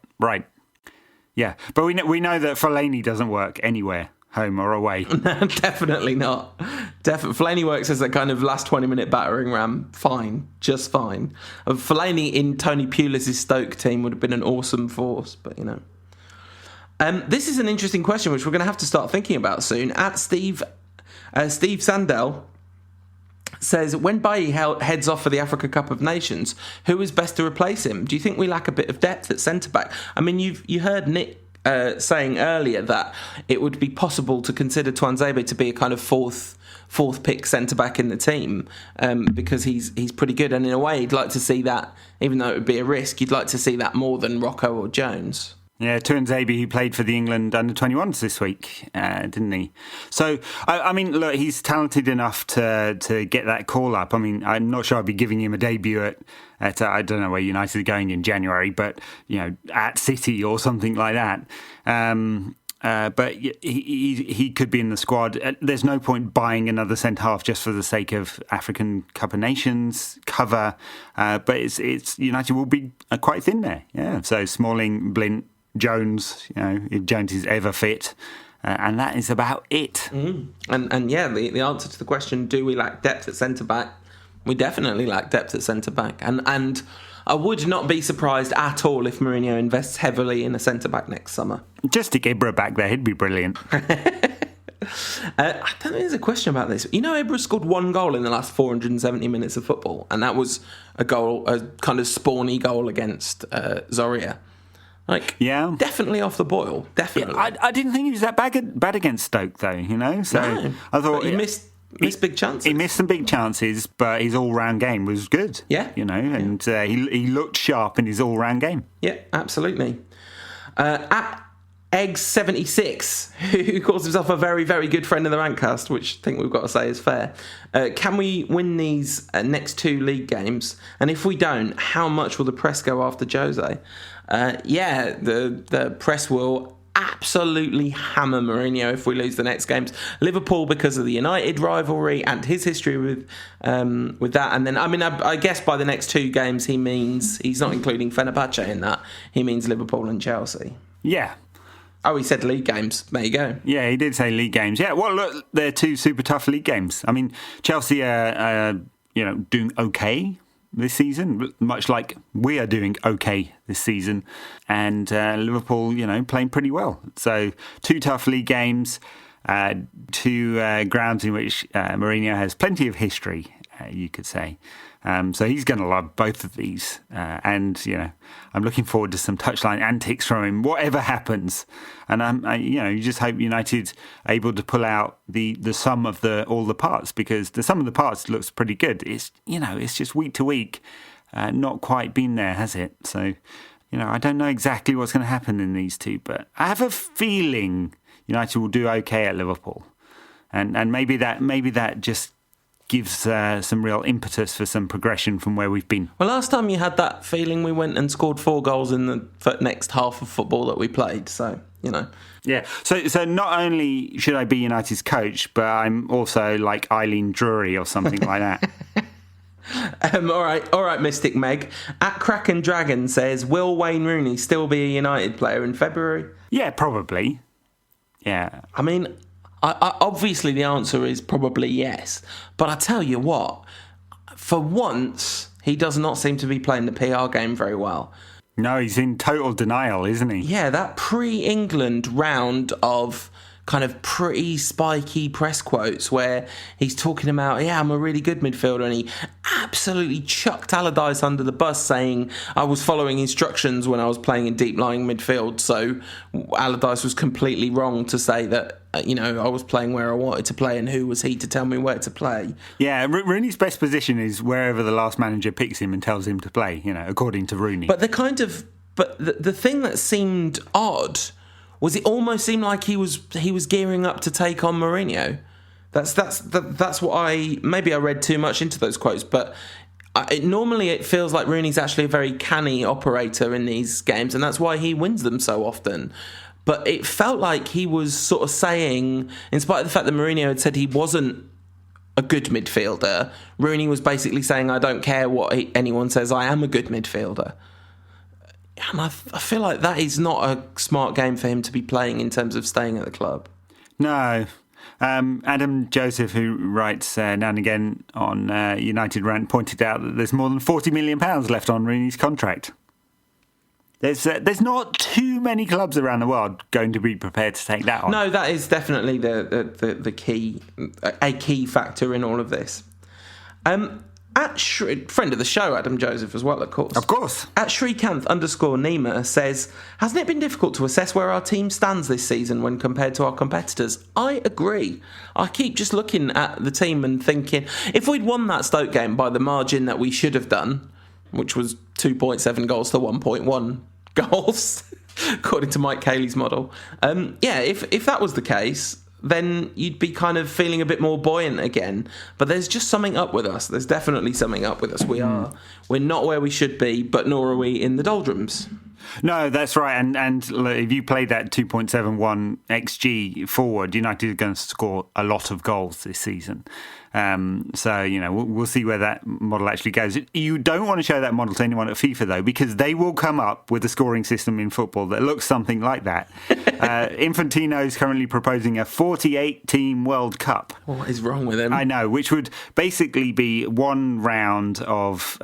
Yeah, but we know that Fellaini doesn't work anywhere, home or away. Definitely not. Fellaini works as a kind of last 20-minute battering ram. Fine, just fine. Fellaini in Tony Pulis' Stoke team would have been an awesome force, but this is an interesting question which we're going to have to start thinking about soon. At Steve Sandell says, when Bailly heads off for the Africa Cup of Nations, who is best to replace him? Do you think we lack a bit of depth at centre-back? I mean, you heard Nick saying earlier that it would be possible to consider Tuanzebe to be a kind of fourth pick centre-back in the team because he's pretty good. And in a way, you'd like to see that, even though it would be a risk, you'd like to see that more than Rocco or Jones. Yeah, Tuanzebe, who played for the England under-21s this week, didn't he? So, I mean, look, he's talented enough to get that call up. I mean, I'm not sure I'd be giving him a debut at I don't know where United are going in January, but, at City or something like that. But he could be in the squad. There's no point buying another centre-half just for the sake of African Cup of Nations cover. But it's United will be quite thin there. Yeah, so Smalling, Blint, Jones, if Jones is ever fit, and that is about it. And yeah, the answer to the question, do we lack depth at centre-back? We definitely lack depth at centre-back. And I would not be surprised at all if Mourinho invests heavily in a centre-back next summer. Just stick Ibra back there, he'd be brilliant. I don't think there's a question about this. Ibra scored 1 goal in the last 470 minutes of football, and that was a kind of spawny goal against Zorya. Definitely off the boil. Definitely. Yeah, I didn't think he was that bad against Stoke, though. So no, I thought he missed big chances. He missed some big chances, but his all-round game was good. Yeah, and he looked sharp in his all-round game. Yeah, absolutely. At Eggs76, who calls himself a very, very good friend of the Rantcast, which I think we've got to say is fair. Can we win these next 2 league games? And if we don't, how much will the press go after Jose? The press will absolutely hammer Mourinho if we lose the next games. Liverpool because of the United rivalry and his history with that. And then, I guess by the next 2 games he means, he's not including Fenerbache in that, he means Liverpool and Chelsea. Yeah. Oh, he said league games. There you go. Yeah, he did say league games. Yeah, well, look, they're 2 super tough league games. I mean, Chelsea are, doing okay this season, much like we are doing okay this season. And Liverpool, playing pretty well. So 2 tough league games, 2 grounds in which Mourinho has plenty of history, you could say. So he's going to love both of these. And, I'm looking forward to some touchline antics from him, whatever happens. And, you just hope United are able to pull out the sum of all the parts, because the sum of the parts looks pretty good. It's, it's just week to week, not quite been there, has it? So, I don't know exactly what's going to happen in these 2, but I have a feeling United will do okay at Liverpool. And maybe that just gives some real impetus for some progression from where we've been. Well, last time you had that feeling, we went and scored 4 goals in the next half of football that we played. So, Yeah. So not only should I be United's coach, but I'm also like Eileen Drury or something like that. All right, Mystic Meg. At Kraken Dragon says, will Wayne Rooney still be a United player in February? Yeah, probably. Yeah. I mean, I obviously the answer is probably yes. But I tell you what, for once, he does not seem to be playing the PR game very well. No, he's in total denial, isn't he? Yeah, that pre-England round of kind of pretty spiky press quotes where he's talking about, I'm a really good midfielder, and he absolutely chucked Allardyce under the bus, saying I was following instructions when I was playing in deep-lying midfield, so Allardyce was completely wrong to say that, I was playing where I wanted to play, and who was he to tell me where to play? Yeah, Rooney's best position is wherever the last manager picks him and tells him to play, according to Rooney. But the thing that seemed odd was it almost seemed like he was gearing up to take on Mourinho. That's what maybe I read too much into those quotes, but normally it feels like Rooney's actually a very canny operator in these games, and that's why he wins them so often. But it felt like he was sort of saying, in spite of the fact that Mourinho had said he wasn't a good midfielder, Rooney was basically saying, I don't care what anyone says, I am a good midfielder. And I feel like that is not a smart game for him to be playing in terms of staying at the club. No. Adam Joseph, who writes now and again on United Rant, pointed out that there's more than £40 million left on Rooney's contract. There's not too many clubs around the world going to be prepared to take that on. No, that is definitely the key factor in all of this. Friend of the show, Adam Joseph, as well, of course. Of course. At Shrikanth_Nima says, hasn't it been difficult to assess where our team stands this season when compared to our competitors? I agree. I keep just looking at the team and thinking, if we'd won that Stoke game by the margin that we should have done, which was 2.7 goals to 1.1 goals, according to Mike Cayley's model, if that was the case, then you'd be kind of feeling a bit more buoyant again. But there's just something up with us. There's definitely something up with us. We're not where we should be, but nor are we in the doldrums. No, that's right. And if you play that 2.71 XG forward, United are going to score a lot of goals this season. So, we'll see where that model actually goes. You don't want to show that model to anyone at FIFA, though, because they will come up with a scoring system in football that looks something like that. Infantino is currently proposing a 48-team World Cup. What is wrong with him? I know, which would basically be one round of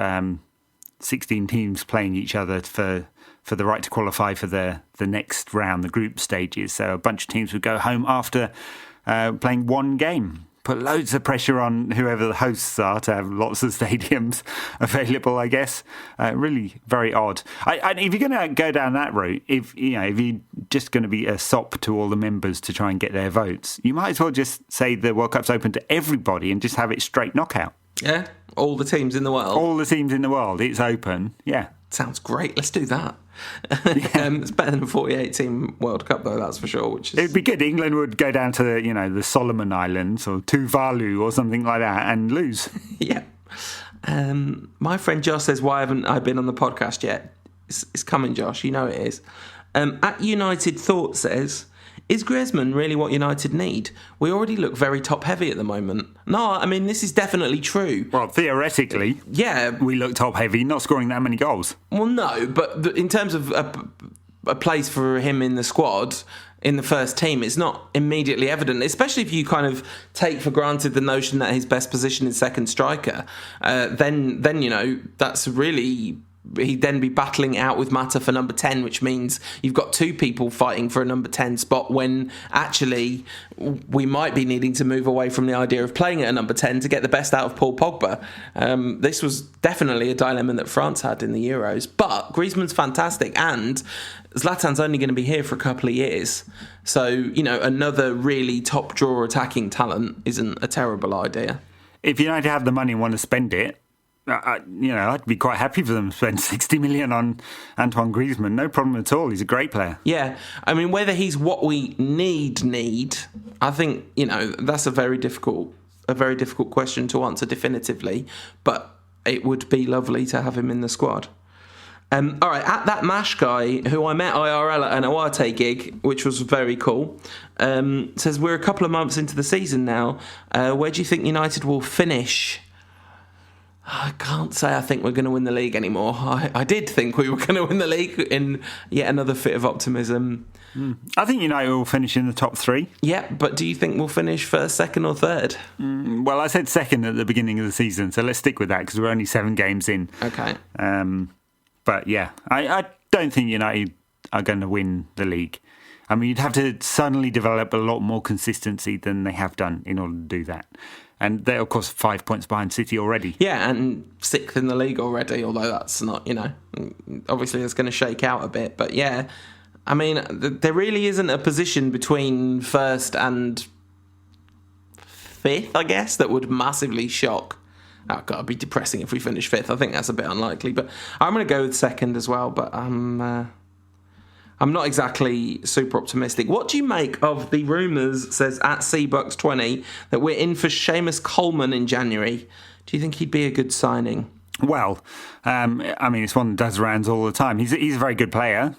16 teams playing each other for the right to qualify for the next round, the group stages. So a bunch of teams would go home after playing one game. Put loads of pressure on whoever the hosts are to have lots of stadiums available, I guess. Really very odd. If you're going to go down that route, if you're just going to be a sop to all the members to try and get their votes, you might as well just say the World Cup's open to everybody and just have it straight knockout. Yeah, all the teams in the world. All the teams in the world, it's open, yeah. Sounds great. Let's do that. It's better than a 48-team World Cup, though, that's for sure. It'd be good. England would go down to the Solomon Islands or Tuvalu or something like that and lose. Yeah. My friend Josh says, why haven't I been on the podcast yet? It's coming, Josh. You know it is. At United Thought says, is Griezmann really what United need? We already look very top-heavy at the moment. No, I mean, this is definitely true. Well, theoretically, yeah, we look top-heavy, not scoring that many goals. Well, no, but in terms of a place for him in the squad, in the first team, it's not immediately evident, especially if you kind of take for granted the notion that his best position is second striker. Then that's really... He'd then be battling out with Mata for number 10, which means you've got two people fighting for a number 10 spot when actually we might be needing to move away from the idea of playing at a number 10 to get the best out of Paul Pogba. This was definitely a dilemma that France had in the Euros. But Griezmann's fantastic, and Zlatan's only going to be here for a couple of years. So, another really top drawer attacking talent isn't a terrible idea. If United have the money and want to spend it, I'd be quite happy for them to spend 60 million on Antoine Griezmann. No problem at all. He's a great player. Yeah. I mean, whether he's what we need, I think, that's a very difficult question to answer definitively. But it would be lovely to have him in the squad. All right, at that MASH guy, who I met IRL at an Awate gig, which was very cool, says, we're a couple of months into the season now. Where do you think United will finish? I can't say I think we're going to win the league anymore. I did think we were going to win the league in yet another fit of optimism. I think United will finish in the top 3. Yeah, but do you think we'll finish first, second or third? Well, I said second at the beginning of the season, so let's stick with that because we're only 7 games in. Okay. But yeah, I don't think United are going to win the league. I mean, you'd have to suddenly develop a lot more consistency than they have done in order to do that. And they're, of course, 5 points behind City already. Yeah, and 6th in the league already, although that's not, obviously it's going to shake out a bit. But yeah, I mean, there really isn't a position between first and 5th, I guess, that would massively shock. Oh, God, it'd be depressing if we finish 5th. I think that's a bit unlikely. But I'm going to go with second as well, but I'm not exactly super optimistic. What do you make of the rumours, says at CBucks20, that we're in for Seamus Coleman in January? Do you think he'd be a good signing? Well, I mean, it's one that does rounds all the time. He's a very good player.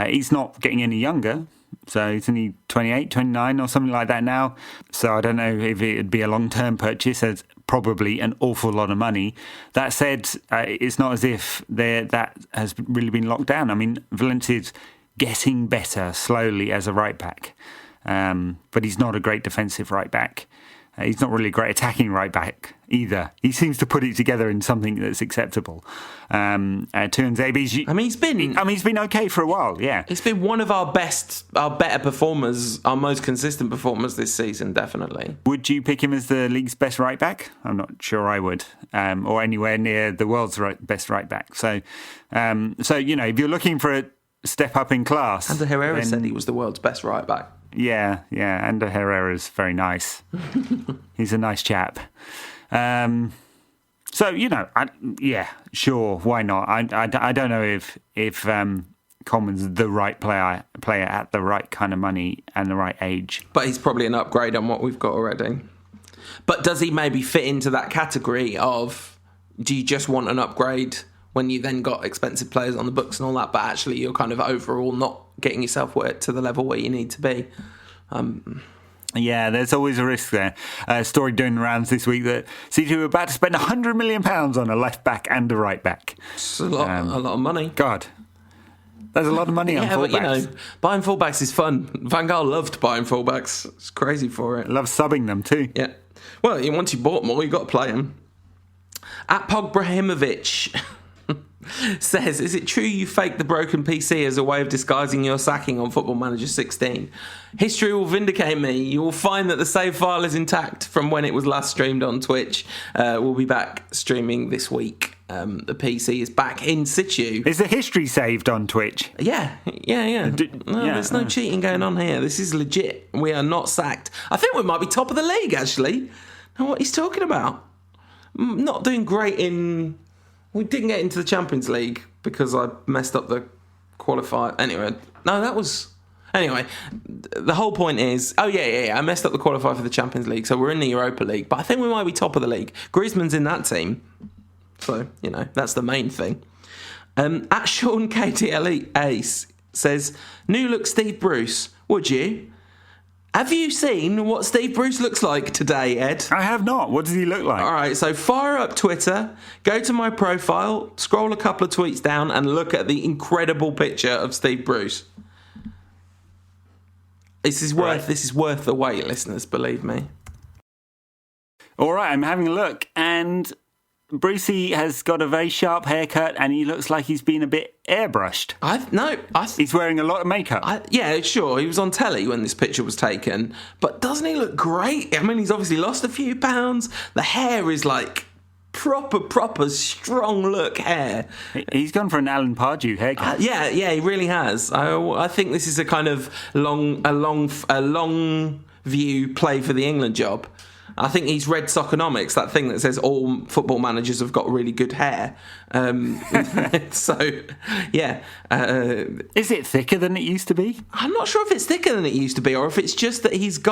He's not getting any younger, so he's only 28, 29 or something like that now. So I don't know if it'd be a long-term purchase. It's probably an awful lot of money. That said, it's not as if that has really been locked down. I mean, Valencia's getting better slowly as a right back, but he's not a great defensive right back. He's not really a great attacking right back either. He seems to put it together in something that's acceptable. Tuanzebe, he's been okay for a while. Yeah, it's been one of our better performers, our most consistent performers this season, definitely. Would you pick him as the league's best right back? I'm not sure I would, or anywhere near the world's best right back. So if you're looking for a step up in class. Ander Herrera said he was the world's best right back. Yeah, Ander Herrera's very nice. He's a nice chap. Sure, why not? I don't know if Coleman's the right player at the right kind of money and the right age. But he's probably an upgrade on what we've got already. But does he maybe fit into that category of, do you just want an upgrade when you then got expensive players on the books and all that, but actually you're kind of overall not getting yourself to the level where you need to be? Yeah, there's always a risk there. A story doing the rounds this week that City were about to spend £100 million on a left back and a right back. It's a lot of money. God, there's a lot of money on fullbacks. But buying fullbacks is fun. Van Gaal loved buying fullbacks. It's crazy for it. Loves subbing them too. Yeah. Well, once you bought more, you got to play them. At Pogbrahimovic says, is it true you faked the broken PC as a way of disguising your sacking on Football Manager 16? History will vindicate me. You will find that the save file is intact from when it was last streamed on Twitch. We'll be back streaming this week. The PC is back in situ. Is the history saved on Twitch? Yeah. There's no cheating going on here. This is legit. We are not sacked. I think we might be top of the league, actually. Know what he's talking about? Not doing great in... We didn't get into the Champions League because I messed up the qualifier. Anyway, the whole point is... Oh, yeah. I messed up the qualifier for the Champions League, so we're in the Europa League. But I think we might be top of the league. Griezmann's in that team. So, that's the main thing. At Sean KTL Ace, says, new look Steve Bruce, would you? Have you seen what Steve Bruce looks like today, Ed? I have not. What does he look like? All right, so fire up Twitter, go to my profile, scroll a couple of tweets down, and look at the incredible picture of Steve Bruce. This is worth the wait, listeners, believe me. All right, I'm having a look, and Brucey has got a very sharp haircut, and he looks like he's been a bit airbrushed. He's wearing a lot of makeup. Yeah, sure. He was on telly when this picture was taken, but doesn't he look great? I mean, he's obviously lost a few pounds. The hair is like proper strong look hair. He's gone for an Alan Pardew haircut. Yeah, he really has. I think this is a kind of long view play for the England job. I think he's read Soccernomics, that thing that says all football managers have got really good hair. So, yeah. Is it thicker than it used to be? I'm not sure if it's thicker than it used to be, or if it's just that he's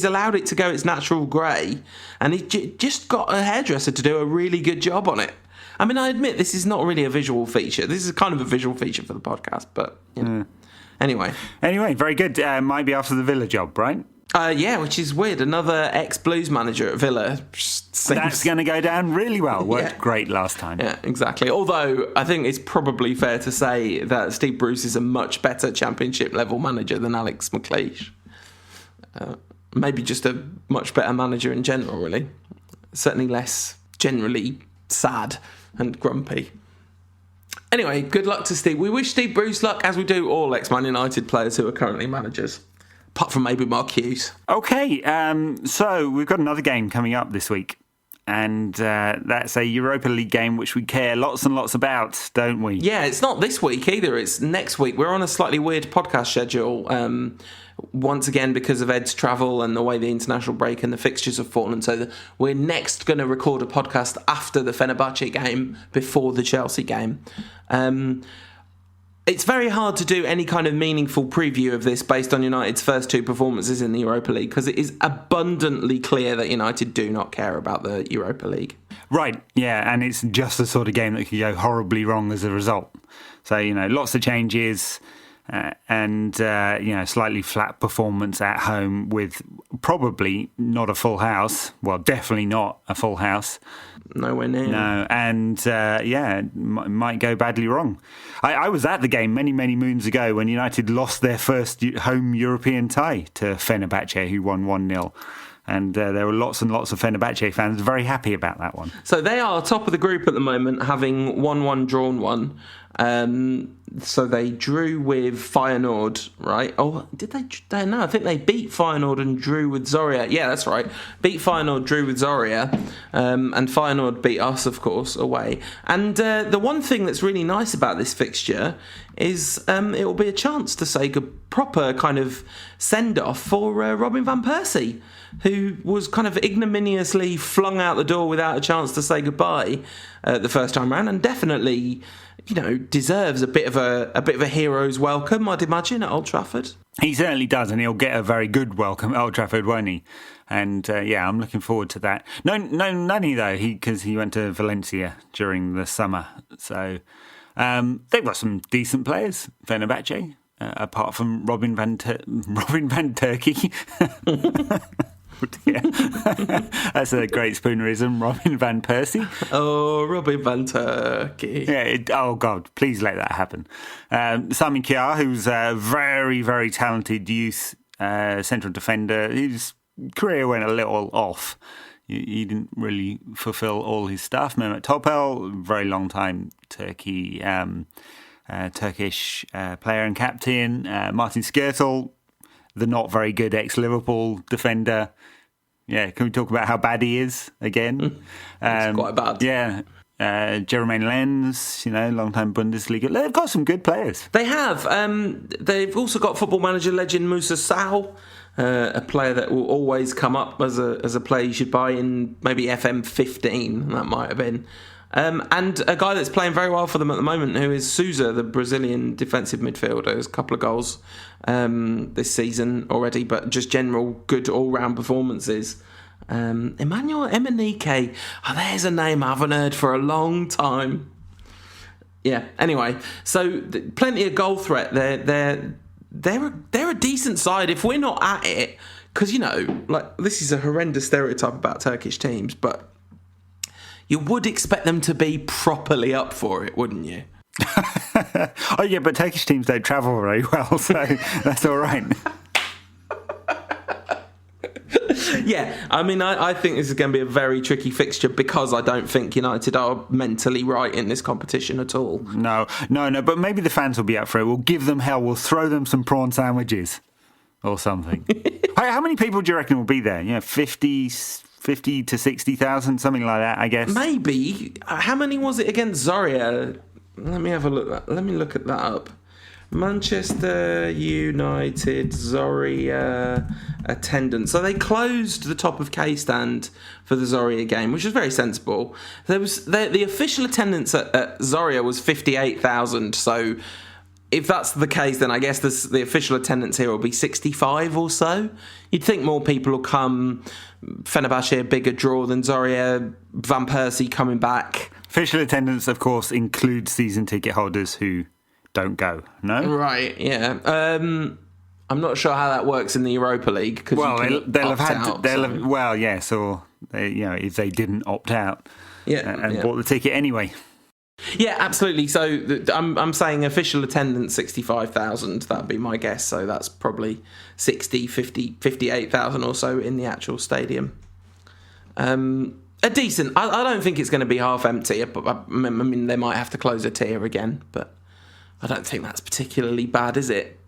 allowed it to go its natural grey, and he just got a hairdresser to do a really good job on it. I mean, I admit this is not really a visual feature. This is kind of a visual feature for the podcast, but, you know. Anyway, very good. Might be after the Villa job, right? Yeah, which is weird. Another ex-Blues manager at Villa. That's going to go down really well. Worked great last time. Yeah, exactly. Although, I think it's probably fair to say that Steve Bruce is a much better championship-level manager than Alex McLeish. Maybe just a much better manager in general, really. Certainly less generally sad and grumpy. Anyway, good luck to Steve. We wish Steve Bruce luck, as we do all ex-Man United players who are currently managers. Apart from maybe Mark Hughes. Okay, so we've got another game coming up this week. And that's a Europa League game which we care lots and lots about, don't we? Yeah, it's not this week either. It's next week. We're on a slightly weird podcast schedule. Once again, because of Ed's travel and the way the international break and the fixtures have fallen. So we're next going to record a podcast after the Fenerbache game, before the Chelsea game. It's very hard to do any kind of meaningful preview of this based on United's first two performances in the Europa League, because it is abundantly clear that United do not care about the Europa League. Right, yeah, and it's just the sort of game that could go horribly wrong as a result. So, lots of changes and, slightly flat performance at home with probably not a full house. Well, definitely not a full house. Nowhere near. No, and it might go badly wrong. I was at the game many, many moons ago when United lost their first home European tie to Fenerbahce, who won 1-0. And there were lots and lots of Fenerbahce fans very happy about that one. So they are top of the group at the moment, having 1-1 drawn one. So they drew with Feyenoord, right? Oh, did they? No, I think they beat Feyenoord and drew with Zorya. Yeah, that's right. Beat Feyenoord, drew with Zorya. And Feyenoord beat us, of course, away. And the one thing that's really nice about this fixture is it will be a chance to say a proper kind of send-off for Robin van Persie, who was kind of ignominiously flung out the door without a chance to say goodbye the first time round, and definitely, deserves a bit of a hero's welcome, I'd imagine, at Old Trafford. He certainly does, and he'll get a very good welcome at Old Trafford, won't he? And I'm looking forward to that. No Nani though, because he went to Valencia during the summer. So they've got some decent players, Fenerbahce, apart from Robin van Turkey. Yeah. That's a great spoonerism, Robin van Persie. Oh, Robin van Turkey. Yeah. Oh God, please let that happen. Simon Kjaer, who's a very, very talented youth central defender. His career went a little off. He didn't really fulfil all his stuff. Mehmet Topel, very long time Turkish player and captain. Martin Skrtel, the not very good ex-Liverpool defender. Yeah, can we talk about how bad he is again? It's quite bad. Yeah. Jermaine Lenz, long-time Bundesliga. They've got some good players. They have. They've also got football manager legend Moussa Sow, a player that will always come up as a player you should buy in maybe FM 15, that might have been. And a guy that's playing very well for them at the moment, who is Sousa, the Brazilian defensive midfielder. Has a couple of goals this season already, but just general good all-round performances. Emmanuel Emenike, there's a name I haven't heard for a long time. Yeah. Anyway, so plenty of goal threat. They're a decent side if we're not at it. Because, this is a horrendous stereotype about Turkish teams, but you would expect them to be properly up for it, wouldn't you? Oh, yeah, but Turkish teams don't travel very well, so that's all right. Yeah, I mean, I think this is going to be a very tricky fixture because I don't think United are mentally right in this competition at all. No, but maybe the fans will be up for it. We'll give them hell. We'll throw them some prawn sandwiches or something. How many people do you reckon will be there? 50 to 60,000, something like that, I guess. Maybe. How many was it against Zorya? Let me have a look. Let me look at that up. Manchester United Zorya attendance. So they closed the top of K stand for the Zorya game, which was very sensible. There was the official attendance at Zorya was 58,000. So if that's the case, then I guess the official attendance here will be 65 or so. You'd think more people will come. Fenerbahce a bigger draw than Zorya. Van Persie coming back. Official attendance, of course, includes season ticket holders who don't go, no? Right, yeah. I'm not sure how that works in the Europa League. Well, they'll have had to, well, yes, or if they didn't opt out and bought the ticket anyway. Yeah, absolutely. So I'm saying official attendance 65,000. That'd be my guess. So that's probably 60, 50, 58,000 or so in the actual stadium. A decent. I don't think it's going to be half empty. I mean, they might have to close a tier again, but I don't think that's particularly bad, is it?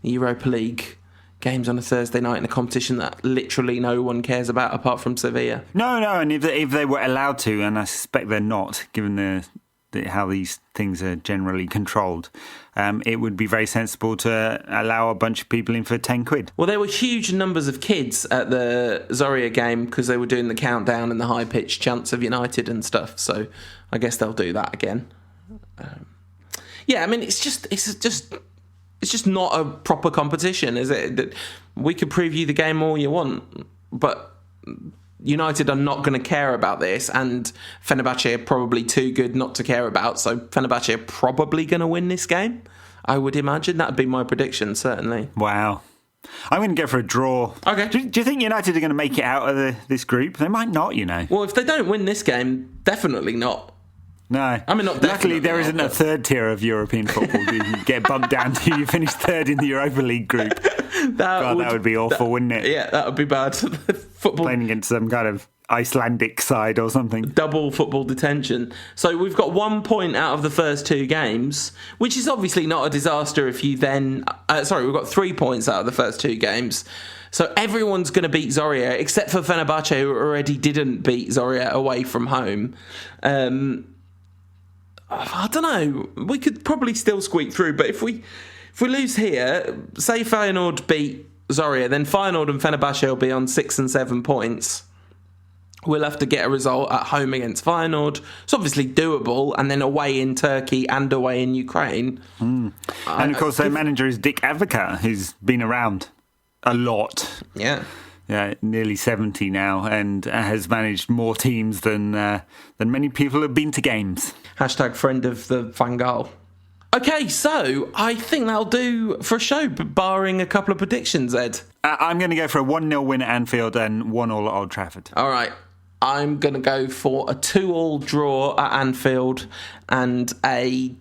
The Europa League games on a Thursday night in a competition that literally no one cares about apart from Sevilla. No, and if they were allowed to, and I suspect they're not, given how these things are generally controlled, it would be very sensible to allow a bunch of people in for 10 quid. Well, there were huge numbers of kids at the Zorya game because they were doing the countdown and the high-pitched chants of United and stuff, so I guess they'll do that again. Yeah, I mean, it's just not a proper competition, is it? We could preview the game all you want, but United are not going to care about this, and Fenerbahce are probably too good not to care about, so Fenerbahce are probably going to win this game, I would imagine. That would be my prediction, certainly. Wow. I'm going to go for a draw. Okay. Do you think United are going to make it out of this group? They might not, Well, if they don't win this game, definitely not. No. I mean, not luckily, there isn't a third tier of European football. You can get bumped down to you finish third in the Europa League group. That would be awful, wouldn't it? Yeah, that would be bad. Football playing against some kind of Icelandic side or something. Double football detention. So we've got 1 point out of the first two games, which is obviously not a disaster if you then... we've got 3 points out of the first two games. So everyone's going to beat Zorya, except for Fenerbahce, who already didn't beat Zorya away from home. I don't know. We could probably still squeak through, but if we lose here, say Feyenoord beat Zorya, then Feyenoord and Fenerbahce will be on 6 and 7 points. We'll have to get a result at home against Feyenoord. It's obviously doable, and then away in Turkey and away in Ukraine. And of course, their manager is Dick Advocaat, who's been around a lot. Yeah. Yeah, nearly 70 now, and has managed more teams than many people have been to games. # friend of the Van Gaal. Okay, so I think that'll do for a show, barring a couple of predictions, Ed. I'm going to go for a 1-0 win at Anfield and 1-1 at Old Trafford. All right. I'm going to go for a 2-2 draw at Anfield and a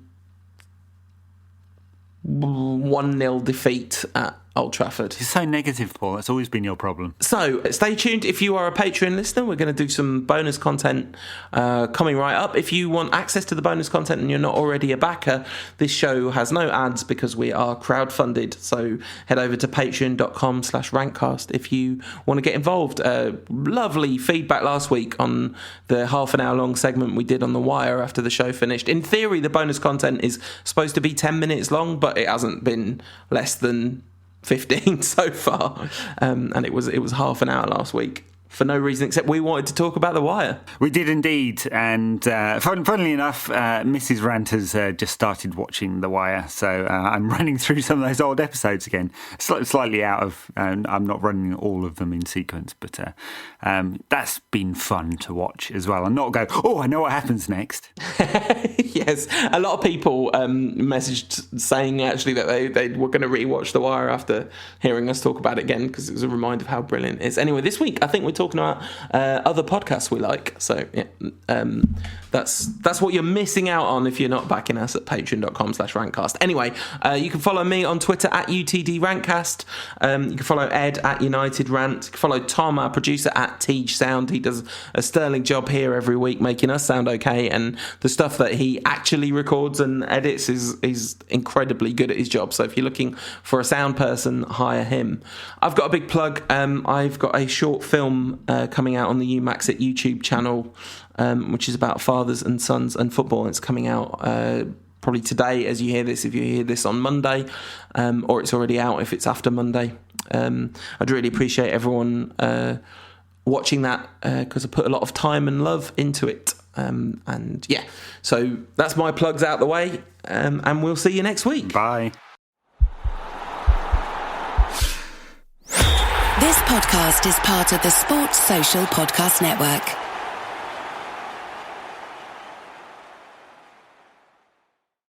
1-0 defeat at Old Trafford. You're so negative, Paul. That's always been your problem. So stay tuned. If you are a Patreon listener, we're going to do some bonus content coming right up. If you want access to the bonus content and you're not already a backer, this show has no ads because we are crowdfunded. So head over to patreon.com/rankcast if you want to get involved. Lovely feedback last week on the half an hour long segment we did on The Wire after the show finished. In theory, the bonus content is supposed to be 10 minutes long, but it hasn't been less than 15 so far, and it was half an hour last week. for no reason except we wanted to talk about The Wire. We did indeed, and funnily enough, Mrs. Rant has just started watching The Wire, so I'm running through some of those old episodes again. Slightly out of, I'm not running all of them in sequence, but that's been fun to watch as well, and not go, oh, I know what happens next. Yes, a lot of people messaged saying actually that they were going to rewatch The Wire after hearing us talk about it again, because it was a reminder of how brilliant it is. Anyway, this week I think we're talking about other podcasts we like, so yeah, that's what you're missing out on if you're not backing us at patreon.com/rantcast. Anyway, you can follow me on Twitter at UTDRantcast. You can follow Ed at United Rant. You can follow Tom, our producer, at Teej Sound. He does a sterling job here every week making us sound okay, and the stuff that he actually records and edits is incredibly good at his job. So if you're looking for a sound person, hire him. I've got a big plug. I've got a short film coming out on the UMax It YouTube channel, which is about fathers and sons and football. It's coming out probably today as you hear this, if you hear this on Monday, or it's already out if it's after Monday. I'd really appreciate everyone watching that, because I put a lot of time and love into it. And yeah, so that's my plugs out the way, and we'll see you next week. Bye. This podcast is part of the Sports Social Podcast Network.